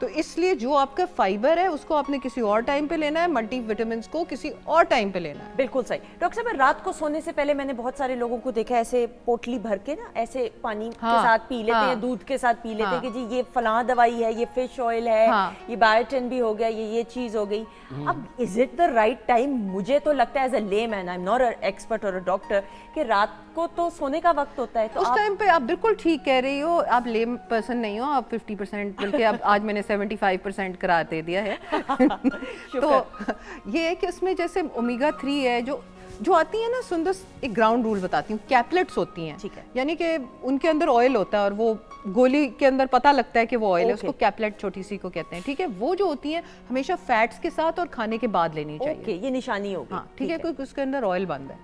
तो इसलिए जो आपका फाइबर है उसको आपने किसी और टाइम पे लेना है, मल्टी विटामिन्स को किसी और टाइम पे लेना है। बिल्कुल सही। डॉक्टर साहब, रात को सोने से पहले मैंने बहुत सारे लोगों को देखा ऐसे पोटली भर के ना ऐसे पानी के हाँ, साथ पी लेते हाँ, हैं, दूध के साथ पी लेते हैं हाँ, कि जी ये फलां दवाई है, ये फिश ऑयल है, हाँ, ये बायोटिन भी हो गया, ये चीज हो गई। अब is it the right time? मुझे तो लगता है as a layman, I am not a expert और अ डॉक्टर, कि रात को तो सोने का वक्त होता है, तो उस आप टाइम पे आप बिल्कुल ठीक कह रही हो, आप लेम पर्सन नहीं हो, आप 50%, बल्कि अब आज मैंने 75% करा दे दिया है। तो ये है कि उसमें जैसे ओमेगा 3 है जो आती है ना सुंदर, एक ग्राउंड रूल बताती हूँ, कैपलेट्स होती हैं, ठीक है। यानी कि उनके अंदर ऑयल होता है और वो गोली के अंदर पता लगता है कि वो ऑयल है, Okay. उसको कैपलेट छोटी सी को कहते हैं, ठीक है। वो जो होती हैं हमेशा फैट्स के साथ और खाने के बाद लेनी चाहिए। ओके, ये निशानी होगी। हाँ ठीक है, क्योंकि उसके अंदर ऑयल बंद है,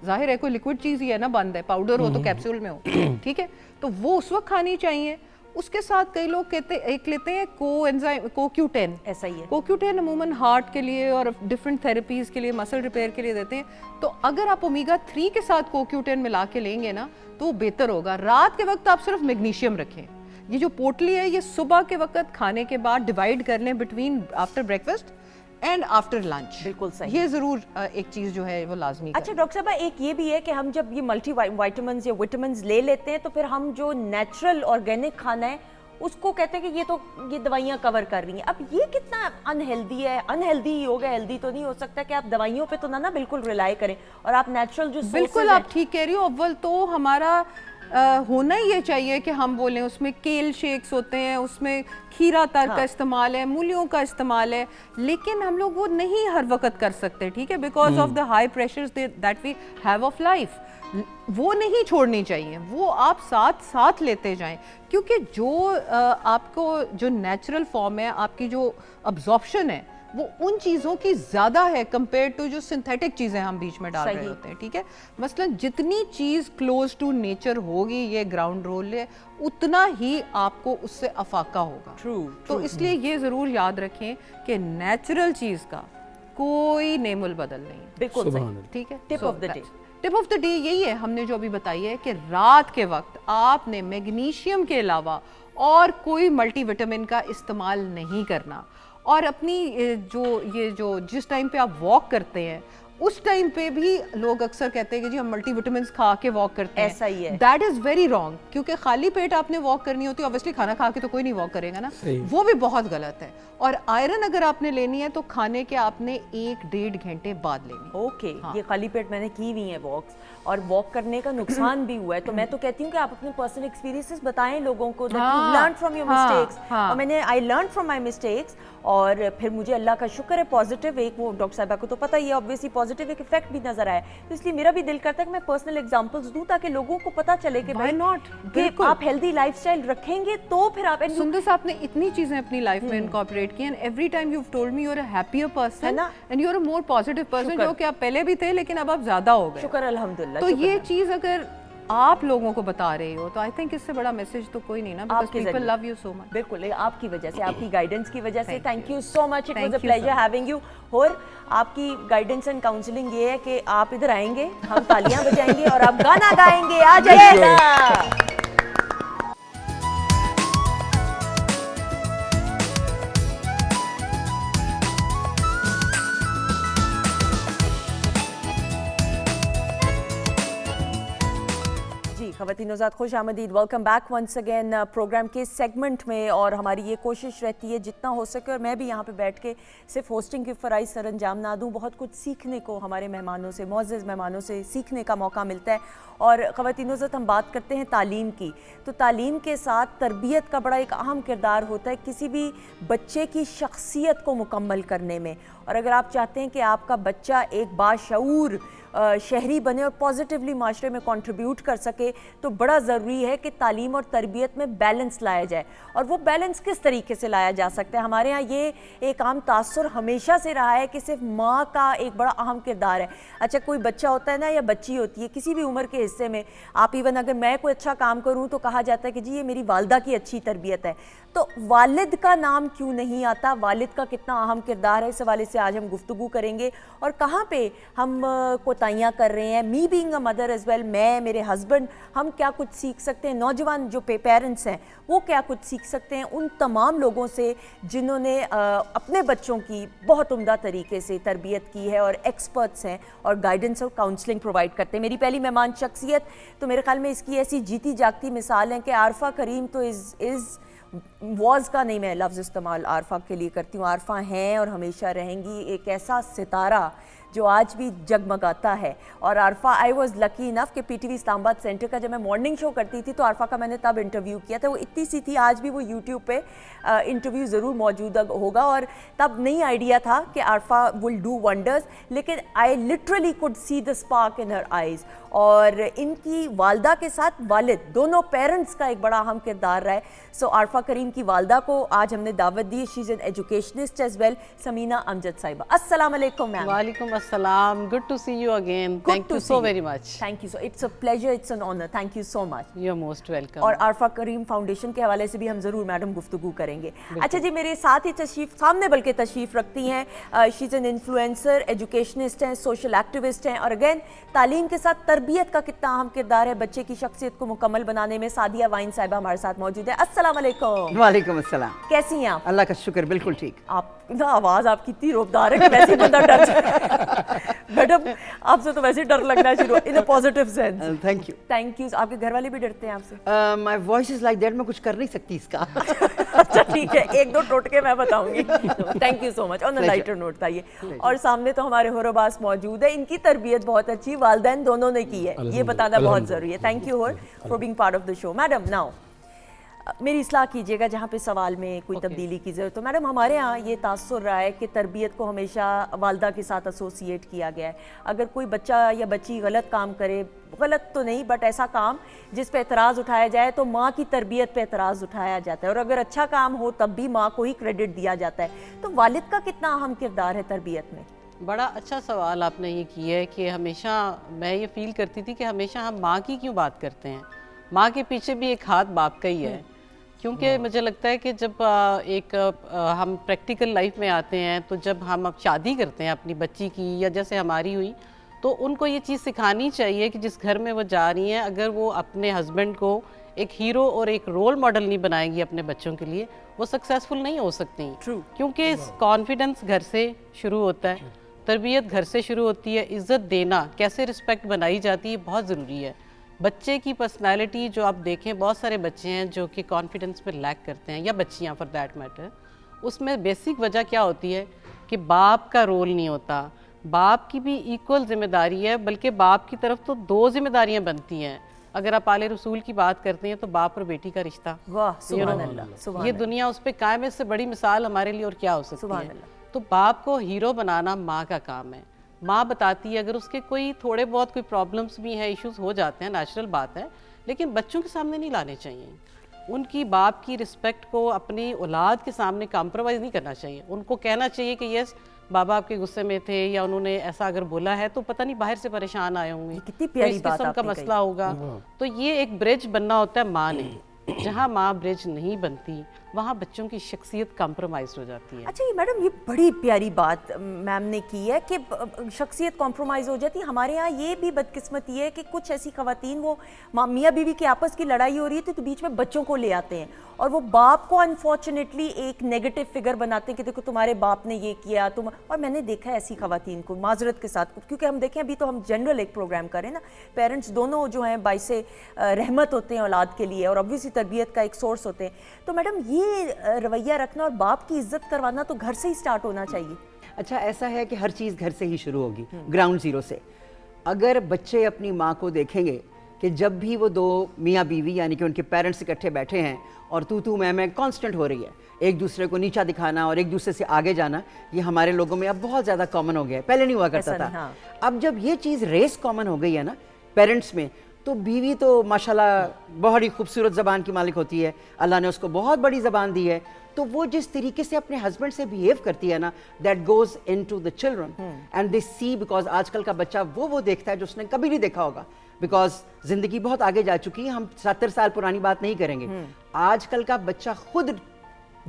जाहिर है कोई लिक्विड चीज ही है ना, बंद है, पाउडर हो तो कैप्सूल में हो, ठीक है, तो वो उस वक्त खानी चाहिए। उसके साथ कई लोग एक लेते हैं CoQ10। ऐसा ही है। CoQ10 अमूमन हार्ट के लिए और डिफरेंट थेरेपीज के लिए, मसल रिपेयर के लिए देते हैं। तो अगर आप ओमेगा 3 के साथ CoQ10 मिला के लेंगे ना तो वो बेहतर होगा। रात के वक्त आप सिर्फ मैग्नीशियम रखें। ये जो पोटली है ये सुबह के वक्त खाने के बाद डिवाइड कर लें between after breakfast and after lunch. बिल्कुल सही। ये जरूर एक चीज जो है वो लाजमी अच्छा डॉक्टर साहब, एक ये भी है कि हम जब ये मल्टी वाइटामिन या विटामिन ले लेते हैं तो फिर हम जो नेचुरल ऑर्गेनिक खाना है उसको कहते हैं कि ये दवाइयाँ कवर कर रही हैं। अब ये कितना अनहेल्दी है? अनहेल्दी ही होगा, हेल्दी तो नहीं हो सकता कि आप दवाइयों पे तो ना बिल्कुल रिलाई करें और आप नेचुरल जो बिल्कुल sources आप ठीक कह रही हो। अव्वल तो हमारा होना ही ये चाहिए कि हम बोलें उसमें केल शेक्स होते हैं, उसमें खीरा तर का इस्तेमाल है, मूलियों का इस्तेमाल है, लेकिन हम लोग वो नहीं हर वक्त कर सकते, ठीक है, because of the high pressures that we have of life. वो नहीं छोड़नी चाहिए, वो आप साथ साथ लेते जाएं, क्योंकि जो आपको जो नेचुरल फॉर्म है, आपकी जो अब्जॉर्प्शन है वो उन चीज़ों की ज़्यादा है कंपेयर टू जो सिंथेटिक चीज़ें हम बीच में डाल रहे होते हैं, ठीक है। मसलन जितनी चीज़ क्लोज टू नेचर होगी, ये ग्राउंड रूल है, उतना ही आपको उससे अफाका होगा। तो इसलिए ये ज़रूर याद रखें कि नेचुरल चीज़ का कोई नेमुल बदल नहीं। बिल्कुल सही। ठीक है, tip of the day. Tip of the day यही है, हमने जो अभी बताई है कि रात के वक्त आपने मैग्नीशियम के अलावा और कोई मल्टीविटामिन का इस्तेमाल नहीं करना। और अपनी जो जिस टाइम पे आप वॉक करते हैं उस टाइम पे भी लोग अक्सर कहते हैं कि जी हम मल्टीविटामिन्स खा के वॉक करते हैं। ऐसा ही है। दैट इज वेरी रॉन्ग, क्योंकि खाली पेट आपने वॉक करनी होती है, ऑब्वियसली खाना खा के तो कोई नहीं वॉक करेगा ना, वो भी बहुत गलत है। और आयरन अगर आपने लेनी है तो खाने के आपने 1-1.5 घंटे बाद लेनी है। ओके, ये खाली पेट मैंने की हुई है वॉक्स, और वॉक करने का नुकसान भी हुआ है, तो मैं तो कहती हूँ कि आप अपने पर्सनल एक्सपीरियंसेस बताएं लोगों को, that you learn from your mistakes. और मैंने I learn from my mistakes, और फिर मुझे अल्लाह का शुक्र है पॉजिटिव एक, वो डॉक्टर साहबा को तो पता ही है ऑब्वियसली, पॉजिटिव एक इफेक्ट भी नजर आया। तो इसलिए मेरा भी दिल करता है कि मैं पर्सनल एग्जांपल्स दूं ताकि लोगों को पता चले कि Why not? कि बिल्कुल। आप हेल्दी लाइफस्टाइल रखेंगे तो फिर आप सुंदर साहब ने इतनी चीजें अपनी लाइफ में इनकॉर्पोरेट की, and every time you have told me you are a happier person and you are a more positive person, जो कि आप पहले भी थे लेकिन अब आप ज्यादा हो गए। शुक्र अल्हम्दुलिल्लाह। तो ये चीज अगर आप लोगों को बता रहे हो तो आई थिंक इससे बड़ा मैसेज तो कोई नहीं ना, because people love you so much. बिल्कुल, आपकी वजह से, आपकी गाइडेंस की वजह से। Thank you so much, it was a Thank you, pleasure sir. Having you. और आपकी गाइडेंस एंड काउंसलिंग ये है कि आप इधर आएंगे, हम तालियां बजाएंगे और आप गाना गाएंगे, आ जाइएगा। ख़वातीन-ओ-ज़ात खुश आमदीद, welcome back once again programme के सेगमेंट में। और हमारी ये कोशिश रहती है जितना हो सके, और मैं भी यहाँ पे बैठ के सिर्फ होस्टिंग की फ़राइज़ सर अंजाम ना दूँ, बहुत कुछ सीखने को हमारे मेहमानों से, मुअज़्ज़ज़ मेहमानों से सीखने का मौका मिलता है। और ख़वातीन-ओ-ज़ात हम बात करते हैं तालीम की, तो तालीम के साथ तरबियत का बड़ा एक अहम किरदार होता है किसी भी बच्चे की शख्सियत को मुकम्मल करने में। और अगर आप चाहते हैं कि आपका बच्चा एक बाशऊर शहरी बने और पॉजिटिवली माशरे में कंट्रीब्यूट कर सके, तो बड़ा ज़रूरी है कि तालीम और तरबियत में बैलेंस लाया जाए। और वो बैलेंस किस तरीके से लाया जा सकता है? हमारे यहाँ ये एक आम तासुर हमेशा से रहा है कि सिर्फ माँ का एक बड़ा अहम किरदार है। अच्छा, कोई बच्चा होता है ना या बच्ची होती है किसी भी उम्र के हिस्से में, आप इवन अगर मैं कोई अच्छा काम करूँ तो कहा जाता है कि जी ये मेरी वालदा की अच्छी तरबियत है। तो वालिद का नाम क्यों नहीं आता, वालिद का कितना अहम किरदार है, इस हवाले से आज हम गुफ्तगू करेंगे। और कहाँ पे हम कोताहियाँ कर रहे हैं, me being a mother as well, मैं, मेरे हस्बैंड, हम क्या कुछ सीख सकते हैं, नौजवान जो पेरेंट्स हैं वो क्या कुछ सीख सकते हैं उन तमाम लोगों से जिन्होंने अपने बच्चों की बहुत उम्दा तरीके से तरबियत की है और एक्सपर्ट्स हैं और गाइडेंस और काउंसलिंग प्रोवाइड करते हैं। मेरी पहली मेहमान शख्सियत तो मेरे ख्याल में इसकी ऐसी जीती जागती मिसाल है कि आरफा करीम तो वॉज का नहीं, मैं लफ्ज़ इस्तेमाल आरफा के लिए करती हूँ, आरफा हैं और हमेशा रहेंगी एक ऐसा सितारा जो आज भी जगमगाता है। और Arfa, I was lucky enough कि पीटीवी इस्लामाबाद सेंटर का जब मैं मॉर्निंग शो करती थी तो आरफा का मैंने तब इंटरव्यू किया था। वो इतनी सी थी, आज भी वो यूट्यूब पे इंटरव्यू ज़रूर मौजूद होगा। और तब नहीं आइडिया था कि आरफा विल डू वंडर्स, लेकिन I literally could see the spark in her eyes. और इनकी वालदा के साथ वालिद, दोनों पेरेंट्स का एक बड़ा अहम किरदार रहा है। सो आरफा करीम की वालदा को आज हमने दावत दी। She is an educationist as well, Samina Amjad साहिबा। अस्सलाम वालेकुम मैम। वालेकुम अस्सलाम, good to see you again, thank you so very much. Thank you so, it's a pleasure, it's an honour, thank you so much. You are most welcome. और आरफा करीम Foundation के हवाले से भी हम ज़रूर मैडम गुफ्तगू करेंगे। अच्छा जी, मेरे साथ ही सामने बल्कि तशरीफ़ रखती हैं, she is an influencer, educationist हैं, सोशल एक्टिविस्ट हैं और अगेन तालीम के साथ तरबियत का कितना अहम किरदार है बच्चे की शख्सियत को मुकम्मल बनाने में। सादिया वाइन साहिबा हमारे साथ मौजूद है। अस्सलाम वालेकुम। वालेकुम अस्सलाम। कैसी हैं आप? अल्लाह का शुक्र, बिल्कुल ठीक। आप ना, आवाज़ आपकी इतनी रोबदार है कि वैसे ही बंदा डर जाए। मैडम आपसे तो वैसे ही डर लगना शुरू in a positive sense. Thank you. Thank you. आपके घर वाले भी डरते हैं आपसे? My voice is like that, मैं कुछ कर नहीं सकती इसका। अच्छा ठीक है, एक दो टोटके मैं बताऊंगी। Thank you so much. On a lighter note था ये। और सामने तो हमारे होरोबास मौजूद है, इनकी तरबियत बहुत अच्छी वालिदैन दोनों ने की है, ये बताना बहुत ज़रूरी है। थैंक यू होर for being part of the show. Madam now मेरी इस्लाह कीजिएगा जहाँ पे सवाल में कोई तब्दीली की ज़रूरत। तो मैडम हमारे यहाँ ये तासुर रहा है कि तरबियत को हमेशा वालदा के साथ एसोसिएट किया गया है। अगर कोई बच्चा या बच्ची गलत काम करे, गलत तो नहीं बट ऐसा काम जिस पे एतराज़ उठाया जाए तो माँ की तरबियत पे एतराज़ उठाया जाता है, और अगर अच्छा काम हो तब भी माँ को ही क्रेडिट दिया जाता है। तो वालिद का कितना अहम किरदार है तरबियत में? बड़ा अच्छा सवाल आपने ये किया है कि हमेशा मैं ये फील करती थी कि हमेशा हम माँ की क्यों बात करते हैं, माँ के पीछे भी एक हाथ बाप का ही है। क्योंकि मुझे लगता है कि जब हम प्रैक्टिकल लाइफ में आते हैं तो जब हम अब शादी करते हैं अपनी बच्ची की या जैसे हमारी हुई, तो उनको ये चीज़ सिखानी चाहिए कि जिस घर में वो जा रही हैं, अगर वो अपने हस्बैंड को एक हीरो और एक रोल मॉडल नहीं बनाएगी अपने बच्चों के लिए, वो सक्सेसफुल नहीं हो सकती। True. क्योंकि कॉन्फिडेंस घर से शुरू होता है, तरबियत घर से शुरू होती है, इज़्ज़त देना, कैसे रिस्पेक्ट बनाई जाती है, बहुत ज़रूरी है। बच्चे की पर्सनालिटी जो आप देखें, बहुत सारे बच्चे हैं जो कि कॉन्फिडेंस में लैक करते हैं, या बच्चियां फॉर दैट मैटर। उसमें बेसिक वजह क्या होती है कि बाप का रोल नहीं होता। बाप की भी इक्वल जिम्मेदारी है, बल्कि बाप की तरफ तो दो जिम्मेदारियां बनती हैं। अगर आप आले रसूल की बात करते हैं तो बाप और बेटी का रिश्ता, वाह सुभान अल्लाह, सुभान ये अल्लाह। दुनिया उस पर कायम है, इससे बड़ी मिसाल हमारे लिए और क्या हो सकती सुभान है। अल्लाह। तो बाप को हीरो बनाना माँ का काम है। माँ बताती है, अगर उसके कोई थोड़े बहुत कोई प्रॉब्लम्स भी हैं, इश्यूज हो जाते हैं, नेचुरल बात है, लेकिन बच्चों के सामने नहीं लाने चाहिए। उनकी बाप की रिस्पेक्ट को अपनी औलाद के सामने कॉम्प्रोमाइज़ नहीं करना चाहिए। उनको कहना चाहिए कि यस बाबा आपके गुस्से में थे, या उन्होंने ऐसा अगर बोला है तो पता नहीं बाहर से परेशान आए होंगे, कितनी प्यारी इस बात किस्म का आपने मसला होगा। तो ये एक ब्रिज बनना होता है माँ ने। जहाँ माँ ब्रिज नहीं बनती वहाँ बच्चों की शख्सियत कॉम्प्रोमाइज हो जाती है। अच्छा ये मैडम, ये बड़ी प्यारी बात मैम ने की है कि शख्सियत कॉम्प्रोमाइज़ हो जाती है। हमारे यहाँ ये भी बदकिस्मती है कि कुछ ऐसी ख़वातीन, वो मियाँ बीवी की आपस की लड़ाई हो रही थी तो बीच में बच्चों को ले आते हैं और वो बाप को अनफॉर्चुनेटली एक नेगेटिव फिगर बनाते हैं कि देखो तुम्हारे बाप ने ये किया तुम। और मैंने देखा है ऐसी ख़वातीन को, माजरत के साथ, क्योंकि हम देखें अभी तो हम जनरल एक प्रोग्राम करें ना, पेरेंट्स दोनों जो हैं बाइसे रहमत होते हैं औलाद के लिए और ऑब्वियसली तरबियत का एक सोर्स होते हैं। तो मैडम ये रवैया रखना और बाप की इज्जत करवाना तो घर से ही स्टार्ट होना चाहिए। अच्छा ऐसा है कि हर चीज़ घर से ही शुरू होगी, ग्राउंड ज़ीरो से। अगर बच्चे अपनी माँ को देखेंगे कि जब भी वो दो मियाँ बीवी यानी कि उनके पेरेंट्स इकट्ठे बैठे हैं और तू मैं कांस्टेंट हो रही है, एक दूसरे को नीचा दिखाना और एक दूसरे से आगे जाना, ये हमारे लोगों में अब बहुत ज़्यादा कॉमन हो गया है, पहले नहीं हुआ करता था। हाँ। अब जब ये चीज़ रेस कॉमन हो गई है ना पेरेंट्स में, तो बीवी तो माशाल्लाह बहुत ही खूबसूरत ज़बान की मालिक होती है, अल्लाह ने उसको बहुत बड़ी ज़बान दी है, तो वो जिस तरीके से अपने हस्बैंड से बिहेव करती है ना, that goes into the children and they see, because आजकल का बच्चा वो देखता है जो उसने कभी नहीं देखा होगा, बिकॉज जिंदगी बहुत आगे जा चुकी है, हम 70 साल पुरानी बात नहीं करेंगे। आजकल का बच्चा खुद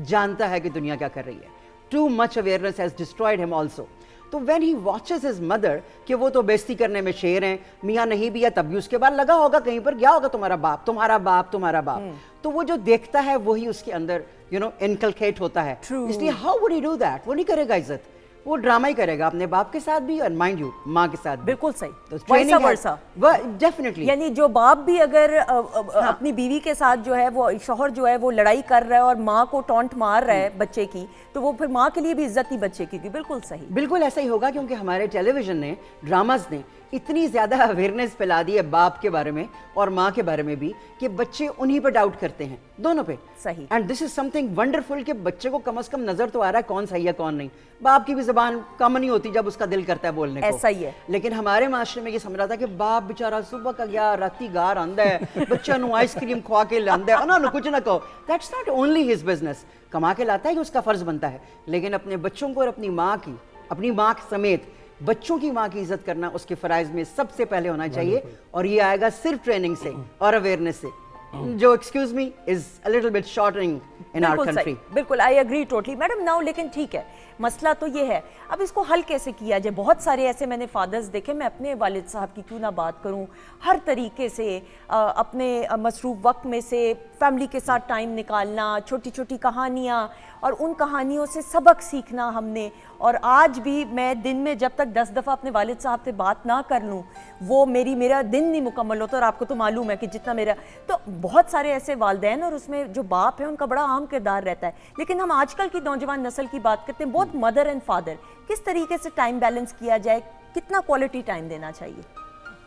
जानता है कि दुनिया क्या कर रही है। Too much awareness has destroyed him also. तो when he watches his mother कि वो तो बेइज्जती करने में शेर हैं, मियाँ नहीं भी है तब भी उसके बाद लगा होगा कहीं पर, गया होगा तुम्हारा बाप तुम्हारा बाप तुम्हारा बाप, तो वो जो देखता है वही उसके अंदर इनकलकेट होता है। इसलिए how would he do that, वो नहीं करेगा इज्जत, वो ड्रामा ही करेगा अपने बाप के साथ भी और माइंड यू माँ के साथ भी। बिल्कुल सही, तो वैसा वर्सा। डेफिनेटली, यानी जो बाप भी अगर अपनी बीवी के साथ जो है वो शौहर जो है वो लड़ाई कर रहा है और माँ को टॉन्ट मार रहा है बच्चे की, तो वो फिर माँ के लिए भी इज्जत ही बच्चे की। बिल्कुल सही, बिल्कुल ऐसा ही होगा, क्योंकि हमारे टेलीविजन ने, ड्रामाज ने इतनी ज्यादा अवेयरनेस फैला दी है बाप के बारे में और माँ के बारे में भी कि बच्चे उन्हीं पर डाउट करते हैं, दोनों पे। सही। And this is something wonderful कि बच्चे को कम से कम नजर तो आ रहा है कौन सही है कौन नहीं। बाप की भी जुबान कम नहीं होती जब उसका दिल करता है बोलने को, ऐसा ही है। लेकिन हमारे माशरे में ये समझ रहा था कि बाप बेचारा सुबह का गया राती गार आंदा है, बच्चा नु आइसक्रीम खुआ के लांदा है, उन्होंने कुछ ना कहो, that's not only his business. कमा के लाता है कि उसका फर्ज बनता है, लेकिन अपने बच्चों को और अपनी माँ की, अपनी माँ समेत बच्चों की माँ की इज्जत करना उसके फराइज में सबसे पहले होना चाहिए। और ये आएगा सिर्फ ट्रेनिंग से और अवेयरनेस से, जो excuse me is a little bit shortening in our country. बिल्कुल, I agree totally madam. Now लेकिन ठीक है, मसला तो ये है, अब इसको हल कैसे किया जाए? बहुत सारे ऐसे मैंने फादर्स देखे, मैं अपने वालिद साहब की क्यों ना बात करूं, हर तरीके से अपने मसरूफ वक्त में से फैमिली के साथ टाइम निकालना, छोटी छोटी कहानियाँ और उन कहानियों से सबक सीखना हमने। और आज भी मैं दिन में जब तक 10 दफ़ा अपने वालिद साहब से बात ना कर लूँ, वो मेरा दिन नहीं मुकम्मल होता। और आपको तो मालूम है कि जितना मेरा, तो बहुत सारे ऐसे वालिदैन और उसमें जो बाप है उनका बड़ा अहम किरदार रहता है। लेकिन हम आजकल की नौजवान नस्ल की बात करते हैं, बहुत मदर एंड फादर, किस तरीके से टाइम बैलेंस किया जाए, कितना क्वालिटी टाइम देना चाहिए?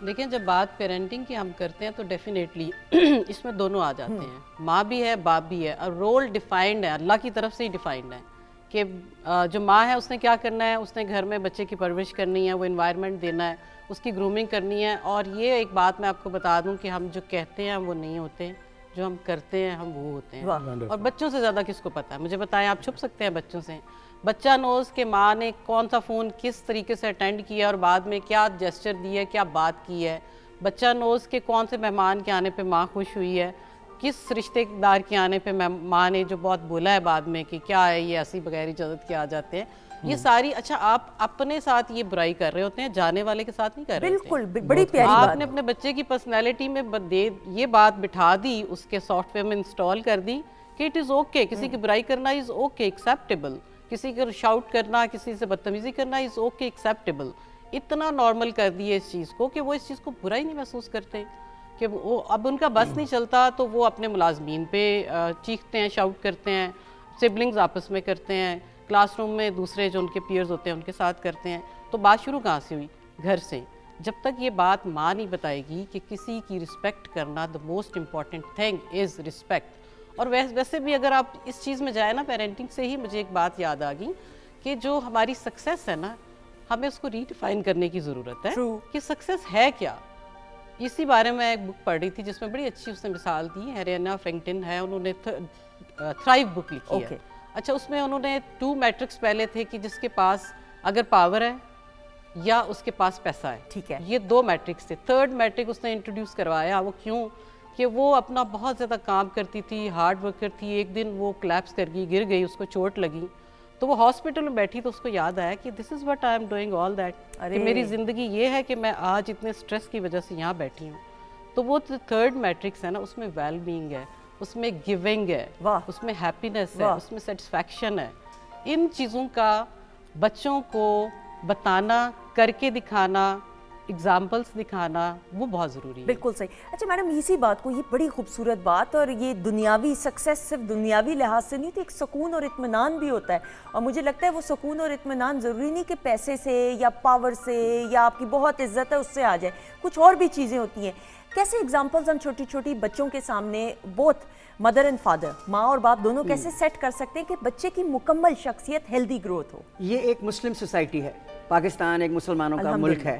देखिए, जब बात पेरेंटिंग की हम करते हैं तो डेफिनेटली इसमें दोनों आ जाते हैं, माँ भी है बाप भी है, और रोल डिफाइंड है, अल्लाह की तरफ से ही डिफाइंड है कि जो माँ है उसने क्या करना है, उसने घर में बच्चे की परवरिश करनी है, वो इन्वायरमेंट देना है, उसकी ग्रूमिंग करनी है। और ये एक बात मैं आपको बता दूं कि हम जो कहते हैं वो नहीं होते, जो हम करते हैं हम वो होते हैं। और बच्चों से ज़्यादा किसको पता है? मुझे बताएं, आप छुप सकते हैं बच्चों से? बच्चा नोज़ के माँ ने कौन सा फ़ोन किस तरीके से अटेंड किया और बाद में क्या जेस्चर दिया है, क्या बात की है। बच्चा नोज़ के कौन से मेहमान के आने पे माँ खुश हुई है, किस रिश्तेदार के आने पे माँ ने जो बहुत बोला है बाद में कि क्या है ये, ऐसी बगैर इजाज़त के आ जाते हैं। ये सारी, अच्छा आप अपने साथ ये बुराई कर रहे होते हैं, जाने वाले के साथ नहीं कर रहे। बिल्कुल, बड़ी प्यारी बात। आपने अपने बच्चे की पर्सनैलिटी में ये बात बिठा दी, उसके सॉफ्टवेयर में इंस्टॉल कर दी कि इट इज़ ओके, किसी की बुराई करना इज़ ओके, एक्सेप्टेबल, किसी को शाउट करना, किसी से बदतमीजी करना इज़ ओके, एक्सेप्टेबल। इतना नॉर्मल कर दिए इस चीज़ को कि वो इस चीज़ को बुरा ही नहीं महसूस करते, कि वो अब उनका बस नहीं चलता तो वो अपने मुलाजमीन पे चीखते हैं, शाउट करते हैं, सिबलिंग्स आपस में करते हैं, क्लासरूम में दूसरे जो उनके पीयर्स होते हैं उनके साथ करते हैं। तो बात शुरू कहाँ से हुई? घर से। जब तक ये बात माँ नहीं बताएगी कि किसी की रिस्पेक्ट करना, the most important thing is respect. और वैसे भी अगर आप इस चीज़ में जाए ना, पेरेंटिंग से ही मुझे एक बात याद आ गई कि जो हमारी सक्सेस है ना, हमें उसको रीडिफाइन करने की ज़रूरत है कि सक्सेस है क्या। इसी बारे में एक बुक पढ़ रही थी जिसमें बड़ी अच्छी उसने मिसाल दी, हैरियाना फ्रैंकलिन है, उन्होंने थ्राइव बुक लिखी है। अच्छा, उसमें उन्होंने 2 मैट्रिक्स पहले थे कि जिसके पास अगर पावर है या उसके पास पैसा है, ठीक है, ये 2 मैट्रिक्स थे। 3rd मैट्रिक उसने इंट्रोड्यूस करवाया। वो क्यों? कि वो अपना बहुत ज़्यादा काम करती थी, हार्ड वर्कर थी, एक दिन वो कोलैप्स कर गई, गिर गई, उसको चोट लगी, तो वो हॉस्पिटल में बैठी तो उसको याद आया कि this is what I am doing all that, कि मेरी ज़िंदगी ये है कि मैं आज इतने स्ट्रेस की वजह से यहाँ बैठी हूँ। तो वो 3rd मैट्रिक्स है ना, उसमें वेल बीइंग है, उसमें गिविंग है, उसमें हैप्पीनेस है, उसमें सेटिस्फैक्शन है। इन चीज़ों का बच्चों को बताना, करके दिखाना, एग्जाम्पल्स दिखाना, वो बहुत ज़रूरी है। बिल्कुल सही। अच्छा मैडम, इसी बात को, ये बड़ी खूबसूरत बात, और ये दुनियावी सक्सेस सिर्फ दुनियावी लिहाज से नहीं होती, एक सुकून और इत्मीनान भी होता है। और मुझे लगता है वो सुकून और इत्मीनान ज़रूरी नहीं कि पैसे से या पावर से या आपकी बहुत इज्जत है उससे आ जाए, कुछ और भी चीज़ें होती हैं। कैसे एग्जाम्पल्स हम छोटी छोटी बच्चों के सामने बोथ मदर एंड फादर, माँ और बाप दोनों कैसे सेट कर सकते हैं कि बच्चे की मुकम्मल शख्सियत, हेल्दी ग्रोथ हो? ये एक मुस्लिम सोसाइटी है, पाकिस्तान एक मुसलमानों का मुल्क है,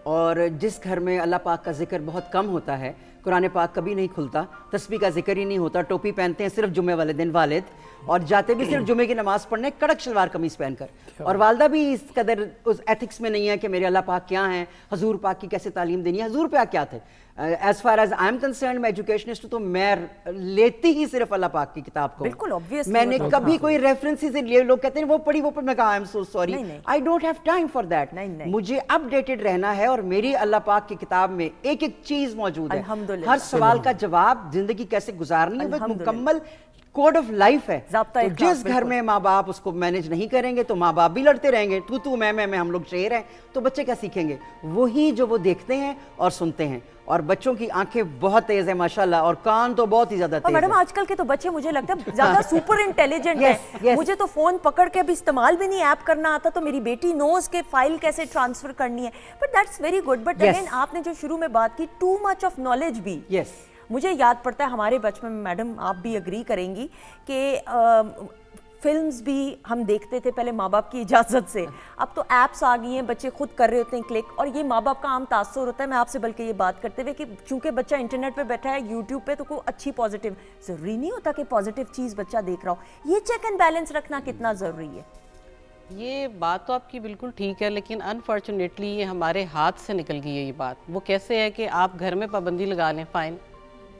और जिस घर में अल्लाह पाक का जिक्र बहुत कम होता है, कुरान पाक कभी नहीं खुलता, तस्बीह का जिक्र ही नहीं होता, टोपी पहनते हैं सिर्फ जुम्मे वाले दिन वालिद, और जाते भी सिर्फ जुम्मे की नमाज पढ़ने कड़क शलवार कमीज पहनकर, और वालदा भी इस कदर उस एथिक्स में नहीं है कि मेरे अल्लाह पाक क्या हैं, हजूर पाक की कैसे तालीम देनी है। हजूर पाक क्या थे? As far as I am concern, मैं एजुकेशनिस्ट हूँ, तो मैं लेती ही सिर्फ अल्लाह पाक की किताब को। बिल्कुल ऑब्वियस, मैंने कभी कोई रेफरेंसेस लिए, लोग कहते हैं वो पढ़ी वो पढ़, मैं कहा आई एम सो सॉरी, नहीं। I don't have time for that. मुझे अपडेटेड रहना है, और मेरी अल्लाह पाक की किताब में एक एक चीज मौजूद है, हर सवाल का जवाब, जिंदगी कैसे गुजारनी है, वो एक मुकम्मल कोड ऑफ लाइफ है। तो जिस घर में माँ बाप उसको मैनेज नहीं करेंगे तो माँ बाप भी लड़ते रहेंगे, तू मैं हम लोग शेर हैं, तो बच्चे क्या सीखेंगे? वही जो वो देखते हैं और सुनते हैं। और बच्चों की आंखें बहुत तेज है माशाल्लाह, और कान तो बहुत ही ज्यादा तेज है। मैडम आजकल के तो बच्चे मुझे लगता है ज्यादा सुपर इंटेलिजेंट है। मुझे तो फोन पकड़ के अभी इस्तेमाल भी नहीं ऐप करना आता, तो मेरी बेटी नोज के फाइल कैसे ट्रांसफर करनी है। But that's very good. But again आपने जो शुरू में बात की, टू मच ऑफ नॉलेज भी, मुझे याद पड़ता है हमारे बचपन में, मैडम आप भी एग्री करेंगी कि फिल्म्स भी हम देखते थे पहले माँ बाप की इजाज़त से, अब तो ऐप्स आ गई हैं, बच्चे खुद कर रहे होते हैं क्लिक, और ये माँ बाप का आम तासुर होता है। मैं आपसे बल्कि ये बात करते हुए कि चूंकि बच्चा इंटरनेट पे बैठा है, यूट्यूब पे, तो कोई अच्छी पॉजिटिव, ज़रूरी नहीं होता कि पॉजिटिव चीज़ बच्चा देख रहा हो। ये चेक एंड बैलेंस रखना कितना ज़रूरी है? ये बात तो आपकी बिल्कुल ठीक है, लेकिन अनफॉर्चुनेटली ये हमारे हाथ से निकल गई है ये बात। वो कैसे है कि आप घर में पाबंदी लगा लें, फ़ाइन,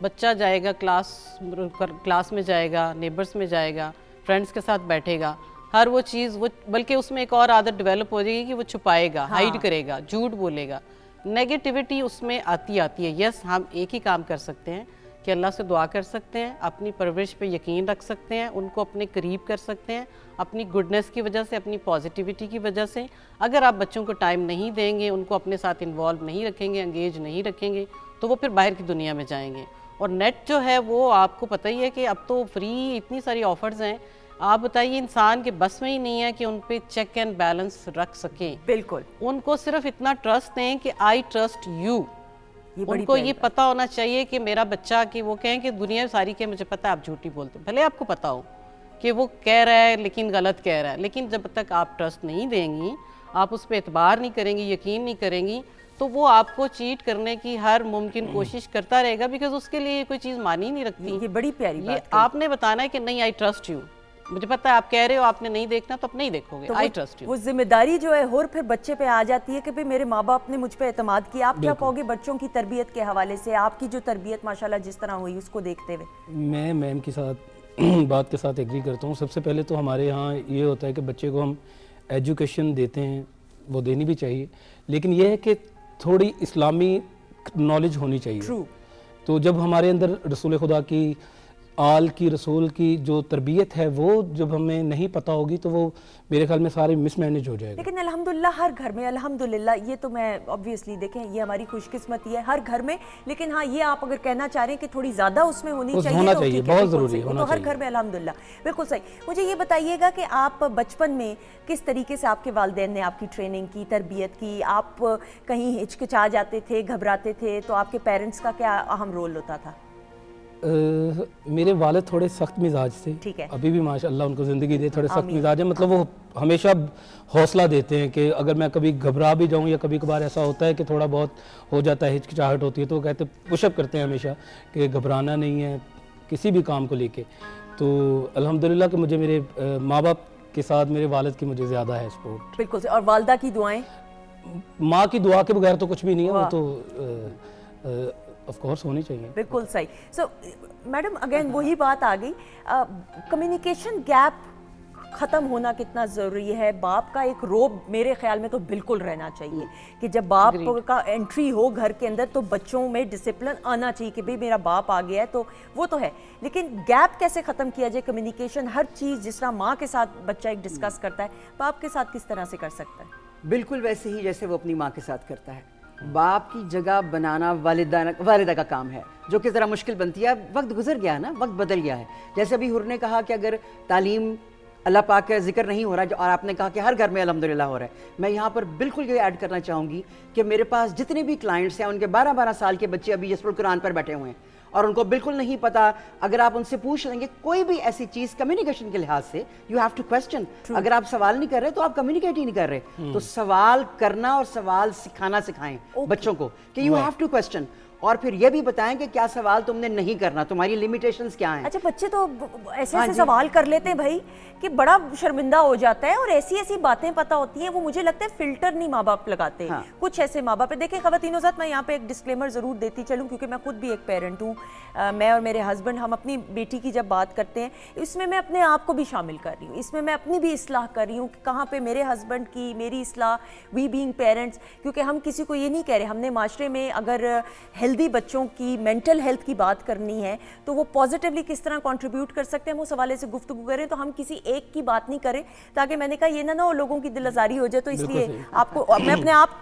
बच्चा जाएगा क्लास में जाएगा, नेबर्स में जाएगा, फ्रेंड्स के साथ बैठेगा, हर वो चीज़ वो, बल्कि उसमें एक और आदत डेवलप हो जाएगी कि वो छुपाएगा, हाइड करेगा, झूठ बोलेगा, नेगेटिविटी उसमें आती है। यस, हम एक ही काम कर सकते हैं कि अल्लाह से दुआ कर सकते हैं, अपनी परवरिश पे यकीन रख सकते हैं, उनको अपने करीब कर सकते हैं, अपनी गुडनेस की वजह से, अपनी पॉजिटिविटी की वजह से। अगर आप बच्चों को टाइम नहीं देंगे, उनको अपने साथ इन्वॉल्व नहीं रखेंगे, एंगेज नहीं रखेंगे, तो वो फिर बाहर की दुनिया में जाएंगे। और नेट जो है वो आपको पता ही है कि अब तो फ्री इतनी सारी ऑफर्स हैं, आप बताइए इंसान के बस में ही नहीं है कि उन पे चेक एंड बैलेंस रख सकें। बिल्कुल, उनको सिर्फ इतना ट्रस्ट दें कि आई ट्रस्ट यू। उनको ये पता होना चाहिए कि मेरा बच्चा, कि वो कहें कि दुनिया सारी के मुझे पता है आप झूठी बोलते हो, भले आपको पता हो कि वो कह रहा है लेकिन गलत कह रहा है, लेकिन जब तक आप ट्रस्ट नहीं देंगी, आप उस पर एतबार नहीं करेंगी, यकीन नहीं करेंगी, तो वो आपको चीट करने की हर मुमकिन कोशिश करता रहेगा, बिकॉज उसके लिए कोई चीज़ मानी नहीं रखती। ये बड़ी प्यारी बात है। आपने बताना है कि नहीं, आई ट्रस्ट यू, मुझे पता है आप कह रहे हो, आपने नहीं देखना तो आप नहीं देखोगे, आई ट्रस्ट यू। वो जिम्मेदारी जो है और फिर बच्चे पे आ जाती है कि भाई मेरे माँ बाप ने मुझ पे एतमाद किया। आप क्या कहोगे बच्चों की तरबियत के हवाले से, आपकी जो तरबियत माशाल्लाह जिस तरह हुई उसको देखते हुए? मैं मैम के साथ बात के साथ एग्री करता हूँ। सबसे पहले तो हमारे यहाँ ये होता है कि बच्चे को हम एजुकेशन देते हैं, वो देनी भी चाहिए, लेकिन यह है कि थोड़ी इस्लामी नॉलेज होनी चाहिए। True. तो जब हमारे अंदर रसूल खुदा की, आल की, रसूल की जो तरबियत है, वो जब हमें नहीं पता होगी तो वो मेरे ख्याल में सारे मिसमैनेज हो जाएगा। लेकिन अल्हम्दुलिल्लाह हर घर में, अल्हम्दुलिल्लाह, ये तो मैं ऑब्वियसली देखें ये हमारी खुशकिस्मती है हर घर में, लेकिन हाँ ये आप अगर कहना चाह रहे हैं कि थोड़ी ज़्यादा उसमें होनी चाहिए, होना तो चाहिए, ठीक है, बहुत बिल्कुल ज़रूरी सही, होना तो हर चाहिए। घर में अल्हम्दुलिल्लाह, बिल्कुल सही। मुझे ये बताइएगा कि आप बचपन में किस तरीके से आपके वालिदैन ने आपकी ट्रेनिंग की, तरबियत की? आप कहीं हिचकिचा जाते थे, घबराते थे, तो आपके पेरेंट्स का क्या अहम रोल होता था? मेरे वालिद थोड़े सख्त मिजाज थे, ठीक है। अभी भी माशाल्लाह उनको ज़िंदगी दे, थोड़े सख्त मिजाज है, मतलब वो हमेशा हौसला देते हैं कि अगर मैं कभी घबरा भी जाऊं या कभी कभार ऐसा होता है कि थोड़ा बहुत हो जाता है, हिचकिचाहट होती है, तो वो कहते पुशअप करते हैं हमेशा कि घबराना नहीं है किसी भी काम को लेके। तो अल्हम्दुलिल्लाह कि मुझे मेरे माँ बाप के साथ मेरे वालिद की मुझे ज़्यादा है सपोर्ट। बिल्कुल। और वालदा की दुआएं? माँ की दुआ के बगैर तो कुछ भी नहीं है, वो तो ऑफ कोर्स होनी चाहिए। बिल्कुल सही। सो मैडम अगेन वही बात आ गई, कम्युनिकेशन गैप ख़त्म होना कितना ज़रूरी है। बाप का एक रोब मेरे ख्याल में तो बिल्कुल रहना चाहिए कि जब बाप का एंट्री हो घर के अंदर तो बच्चों में डिसिप्लिन आना चाहिए कि भाई मेरा बाप आ गया है, तो वो तो है, लेकिन गैप कैसे ख़त्म किया जाए? कम्युनिकेशन हर चीज़ जिस तरह माँ के साथ बच्चा एक डिस्कस करता है, बाप के साथ किस तरह से कर सकता है? बिल्कुल वैसे ही जैसे वो अपनी माँ के साथ करता है। बाप की जगह बनाना वालिदा का काम है, जो कि ज़रा मुश्किल बनती है। वक्त गुजर गया है ना, वक्त बदल गया है। जैसे अभी हुर ने कहा कि अगर तालीम अल्लाह पाक का जिक्र नहीं हो रहा, और आपने कहा कि हर घर में अल्हम्दुलिल्लाह हो रहा है। मैं यहाँ पर बिल्कुल ये ऐड करना चाहूँगी कि मेरे पास जितने भी क्लाइंट्स हैं उनके 12-12 साल के बच्चे अभी यस्फुल कुरान पर बैठे हुए हैं और उनको बिल्कुल नहीं पता। अगर आप उनसे पूछ लेंगे कोई भी ऐसी चीज़ कम्युनिकेशन के लिहाज से, यू हैव टू क्वेश्चन। अगर आप सवाल नहीं कर रहे तो आप कम्युनिकेट ही नहीं कर रहे। तो सवाल करना और सवाल सिखाना सिखाएं बच्चों को कि यू हैव टू क्वेश्चन, और फिर ये भी बताएं कि क्या सवाल तुमने नहीं करना, तुम्हारी लिमिटेशंस क्या हैं। अच्छा, बच्चे तो ऐसे ऐसे सवाल कर लेते हैं भाई कि बड़ा शर्मिंदा हो जाता है, और ऐसी ऐसी बातें पता होती हैं, वो मुझे लगता है फिल्टर नहीं माँ बाप लगाते। हाँ। कुछ ऐसे माँ बाप देखें ख़वातीनो ज़ात, मैं यहाँ पे एक डिस्क्लेमर ज़रूर देती चलूँ क्योंकि मैं खुद भी एक पेरेंट हूँ। मैं और मेरे हस्बैंड, हम अपनी बेटी की जब बात करते हैं इसमें मैं अपने आप को भी शामिल कर रही हूँ, इसमें मैं अपनी भी इस्लाह कर रही हूँ कि कहाँ पे मेरे हस्बैंड की, मेरी इस्लाह, वी बीइंग पेरेंट्स। क्योंकि हम किसी को ये नहीं कह रहे, हमने माशरे में अगर हेल्दी बच्चों की, मेंटल हेल्थ की बात करनी है तो वो पॉजिटिवली किस तरह कंट्रीब्यूट कर सकते हैं, हम उस हवाले से गुफ्तगू करें। तो हम किसी एक की बात नहीं करें, ताकि मैंने कहा ये ना हो लोगों की दिल आज़ारी हो जाए। तो इसलिए आपको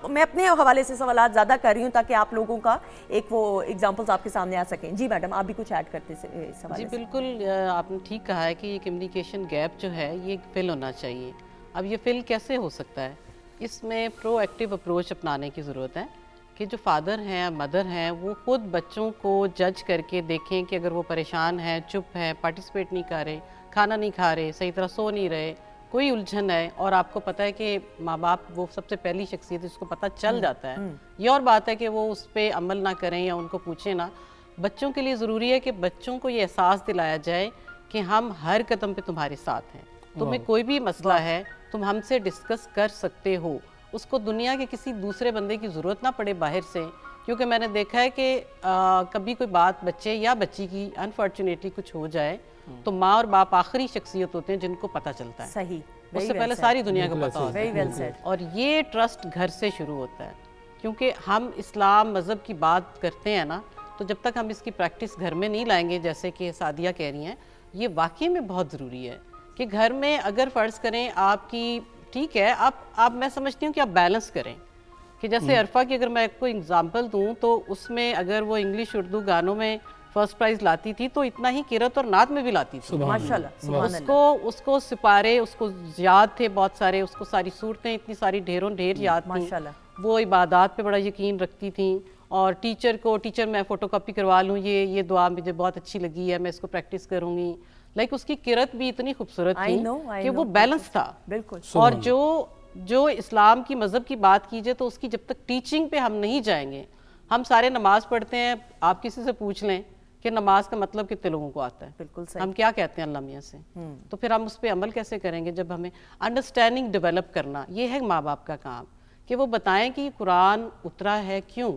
मैं अपने हवाले से सवालात ज़्यादा कर रही हूँ ताकि आप लोगों का एक वो एग्जांपल्स आपके सामने आ सकें। जी मैडम, आप भी कुछ ऐड करते इस हवाले जी से। बिल्कुल, आपने ठीक कहा है कि ये कम्युनिकेशन गैप जो है ये फिल होना चाहिए। अब ये फिल कैसे हो सकता है, इसमें प्रोएक्टिव अप्रोच अपनाने की ज़रूरत है कि जो फादर हैं, मदर हैं, वो खुद बच्चों को जज करके देखें कि अगर वो परेशान है, चुप है, पार्टिसिपेट नहीं कर रहे, खाना नहीं खा रहे, सही तरह सो नहीं रहे, कोई उलझन है, और आपको पता है कि माँ बाप वो सबसे पहली शख्सियत है जिसको पता चल जाता है। ये और बात है कि वो उस पर अमल ना करें या उनको पूछें ना। बच्चों के लिए ज़रूरी है कि बच्चों को ये एहसास दिलाया जाए कि हम हर कदम पे तुम्हारे साथ हैं, तुम्हें कोई भी मसला है तुम हमसे डिस्कस कर सकते हो, उसको दुनिया के किसी दूसरे बंदे की ज़रूरत ना पड़े बाहर से। क्योंकि मैंने देखा है कि कभी कोई बात बच्चे या बच्ची की अनफॉर्चुनेटली कुछ हो जाए तो माँ और बाप आखिरी शख्सियत होते हैं जिनको पता चलता है। सही, उससे पहले सारी दुनिया को पता होता वेरी वेल है। सेड। और ये ट्रस्ट घर से शुरू होता है, क्योंकि हम इस्लाम मज़हब की बात करते हैं ना, तो जब तक हम इसकी प्रैक्टिस घर में नहीं लाएंगे, जैसे कि सादिया कह रही हैं, ये वाकई में बहुत ज़रूरी है कि घर में अगर फ़र्ज़ करें आपकी, ठीक है, आप मैं समझती हूँ कि आप बैलेंस करें कि जैसे अरफा की अगर मैं आपको एग्जांपल दूँ तो उसमें अगर वो इंग्लिश उर्दू गानों में फर्स्ट प्राइज़ लाती थी तो इतना ही किरत और नात में भी लाती थी माशाल्लाह, सुभान अल्लाह। उसको सिपारे उसको याद थे बहुत सारे, उसको सारी सूरतें इतनी सारी ढेरों ढेर याद थी। माशाल्लाह। वो इबादत पे बड़ा यकीन रखती थी, और टीचर मैं फ़ोटोकॉपी करवा लूँ, ये दुआ मुझे बहुत अच्छी लगी है, मैं इसको प्रैक्टिस करूँगी। लाइक उसकी किरत भी इतनी खूबसूरत थी कि वो बैलेंस था बिल्कुल। और जो इस्लाम की मज़हब की बात कीजिए तो उसकी जब तक टीचिंग पे हम नहीं जाएंगे, हम सारे नमाज पढ़ते हैं, आप किसी से पूछ लें कि नमाज का मतलब कितने लोगों को आता है, बिल्कुल सही। हम क्या कहते हैं अल्लाह मियाँ से, तो फिर हम उस पर अमल कैसे करेंगे जब हमें अंडरस्टैंडिंग डेवलप करना। ये है माँ बाप का काम कि वो बताएं कि कुरान उतरा है क्यों,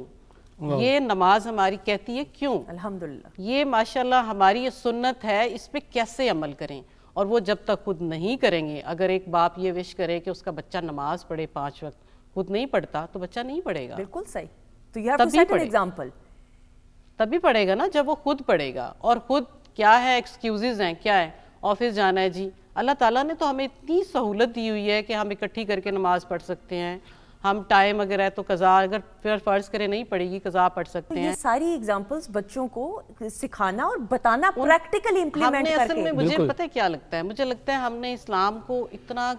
ये नमाज हमारी कहती है क्यों, अल्हम्दुलिल्लाह, ये माशाल्लाह हमारी ये सुन्नत है, इस पे कैसे अमल करें। और वो जब तक खुद नहीं करेंगे, अगर एक बाप ये विश करे कि उसका बच्चा नमाज पढ़े 5 वक्त, खुद नहीं पढ़ता तो बच्चा नहीं पढ़ेगा। बिल्कुल सही। तो you have to set an example, तभी पढ़ेगा ना जब वो खुद पढ़ेगा। और खुद क्या है, एक्सक्यूजेज हैं, क्या है, ऑफिस जाना है जी, अल्लाह ताला ने तो हमें इतनी सहूलत दी हुई है कि हम इकट्ठी करके नमाज पढ़ सकते हैं। हम टाइम अगर है तो कज़ा, अगर फिर फ़र्ज़ करें नहीं पड़ेगी कज़ा पढ़ सकते हैं। ये सारी एग्जांपल्स बच्चों को सिखाना और बताना, प्रैक्टिकली इम्प्लीमेंट करके। असल में मुझे पता है क्या लगता है, मुझे लगता है हमने इस्लाम को इतना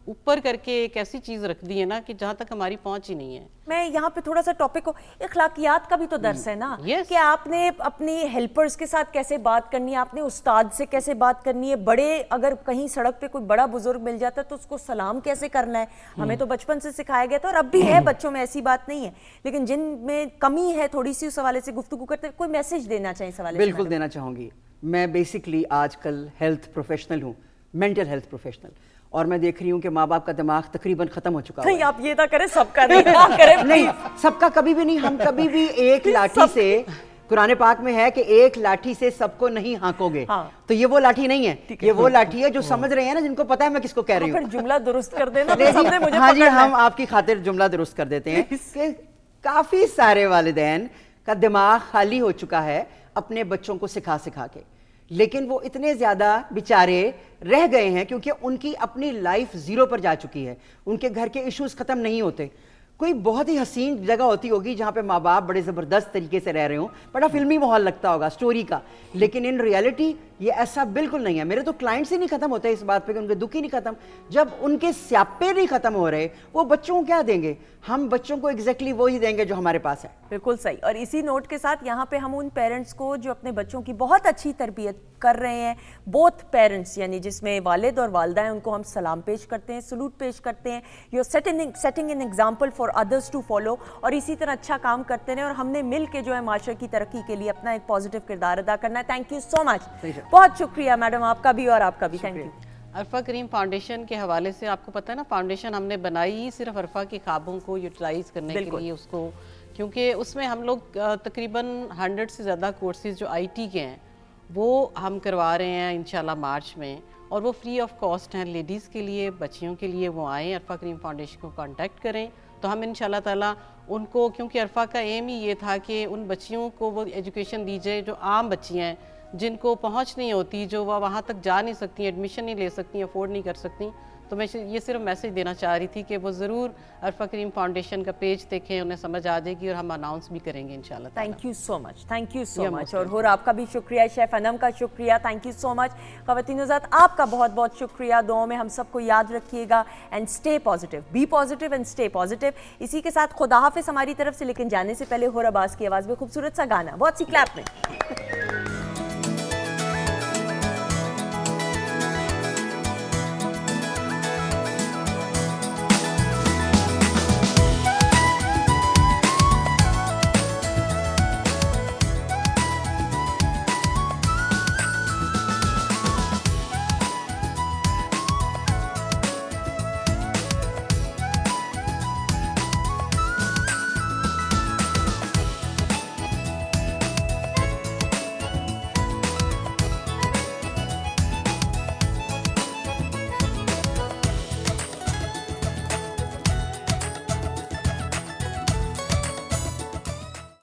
ऊपर करके एक ऐसी चीज़ रख दी है ना कि जहाँ तक हमारी पहुँच ही नहीं है। मैं यहाँ पे थोड़ा सा टॉपिक को, अखलाकियात का भी तो दर्स है ना, कि आपने अपनी हेल्पर्स के साथ कैसे बात करनी है, आपने उस्ताद से कैसे बात करनी है, बड़े अगर कहीं सड़क पे कोई बड़ा बुजुर्ग मिल जाता है तो उसको सलाम कैसे करना है, हमें तो बचपन से सिखाया गया था और अब भी है बच्चों में, ऐसी बात नहीं है। लेकिन जिनमें कमी है थोड़ी सी, उस हवाले से गुफ्तगू करते, कोई मैसेज देना चाहिए इस हवाले से? बिल्कुल देना चाहूँगी। मैं बेसिकली आजकल हेल्थ प्रोफेशनल हूँ, मेंटल हेल्थ प्रोफेशनल, और मैं देख रही हूँ कि माँ बाप का दिमाग तकरीबन ख़त्म हो चुका है। नहीं, आप ये ना करें, सबका नहीं करें। नहीं, सबका कभी भी नहीं। हम कभी भी एक लाठी से, कुरान पाक में है कि एक लाठी से सबको नहीं हाँकोगे। हाँ। तो ये वो लाठी नहीं है, ये वो लाठी है जो समझ रहे हैं ना, जिनको पता है मैं किसको कह रही हूँ। फिर जुमला दुरुस्त कर देना। हाँ जी, हम आपकी खातिर जुमला दुरुस्त कर देते हैं कि काफ़ी सारे वालिदैन का दिमाग खाली हो चुका है अपने बच्चों को सिखा सिखा के, लेकिन वो इतने ज़्यादा बेचारे रह गए हैं क्योंकि उनकी अपनी लाइफ ज़ीरो पर जा चुकी है, उनके घर के इश्यूज ख़त्म नहीं होते। कोई बहुत ही हसीन जगह होती होगी जहाँ पे माँ बाप बड़े ज़बरदस्त तरीके से रह रहे हों, बड़ा फिल्मी माहौल लगता होगा स्टोरी का, लेकिन इन रियलिटी ये ऐसा बिल्कुल नहीं है। मेरे तो क्लाइंट्स ही नहीं खत्म होते इस बात पे कि उनके दुख ही नहीं खत्म। जब उनके स्यापे नहीं खत्म हो रहे, वो बच्चों को क्या देंगे? हम बच्चों को एग्जैक्टली वो ही देंगे जो हमारे पास है। बिल्कुल सही। और इसी नोट के साथ यहाँ पे हम उन पेरेंट्स को जो अपने बच्चों की बहुत अच्छी तरबियत कर रहे हैं, बोथ पेरेंट्स यानी जिसमें वालिद और वालदा हैं, उनको हम सलाम पेश करते हैं, सलूट पेश करते हैं। You are setting an example for others to follow, और इसी तरह अच्छा काम करते रहे और हमने मिल के जो है माशरे की तरक्की के लिए अपना एक पॉजिटिव किरदार अदा करना है। थैंक यू सो मच, बहुत शुक्रिया मैडम, आपका भी और आपका भी thank you. Arfa Karim Foundation के हवाले से आपको पता है ना, फाउंडेशन हमने बनाई ही सिर्फ अरफा के ख्वाबों को यूटिलाइज करने के लिए उसको, क्योंकि उसमें हम लोग तकरीबन 100 से ज़्यादा कोर्सेज जो आईटी के हैं वो हम करवा रहे हैं इंशाल्लाह मार्च में, और वो फ्री ऑफ कॉस्ट हैं लेडीज़ के लिए, बच्चियों के लिए। वो आएँ, अरफा करीम फाउंडेशन को कांटेक्ट करें तो हम इंशाल्लाह ताला उनको, क्योंकि अरफा का एम ही ये था कि उन बच्चियों को वो एजुकेशन दी जाए जो आम बच्चियाँ हैं, जिनको पहुंच नहीं होती, जो वह वहाँ तक जा नहीं सकती, एडमिशन नहीं ले सकती, अफोर्ड नहीं कर सकती। तो मैं ये सिर्फ मैसेज देना चाह रही थी कि वो ज़रूर अरफा करीम फाउंडेशन का पेज देखें, उन्हें समझ आ जाएगी और हम अनाउंस भी करेंगे इंशाल्लाह। Thank you so much, thank you so much. और आपका भी शुक्रिया, शेफ अनम का शुक्रिया, थैंक यू सो मच। ख़वातीन-ओ-ज़ात आपका बहुत बहुत शुक्रिया, दुआओं में हम सबको याद रखिएगा and stay positive, be positive and stay positive. इसी के साथ खुदा हाफिज़ हमारी तरफ से, लेकिन जाने से पहले होर अब्बास की आवाज़ में खूबसूरत सा गाना, बहुत सी क्लैप में।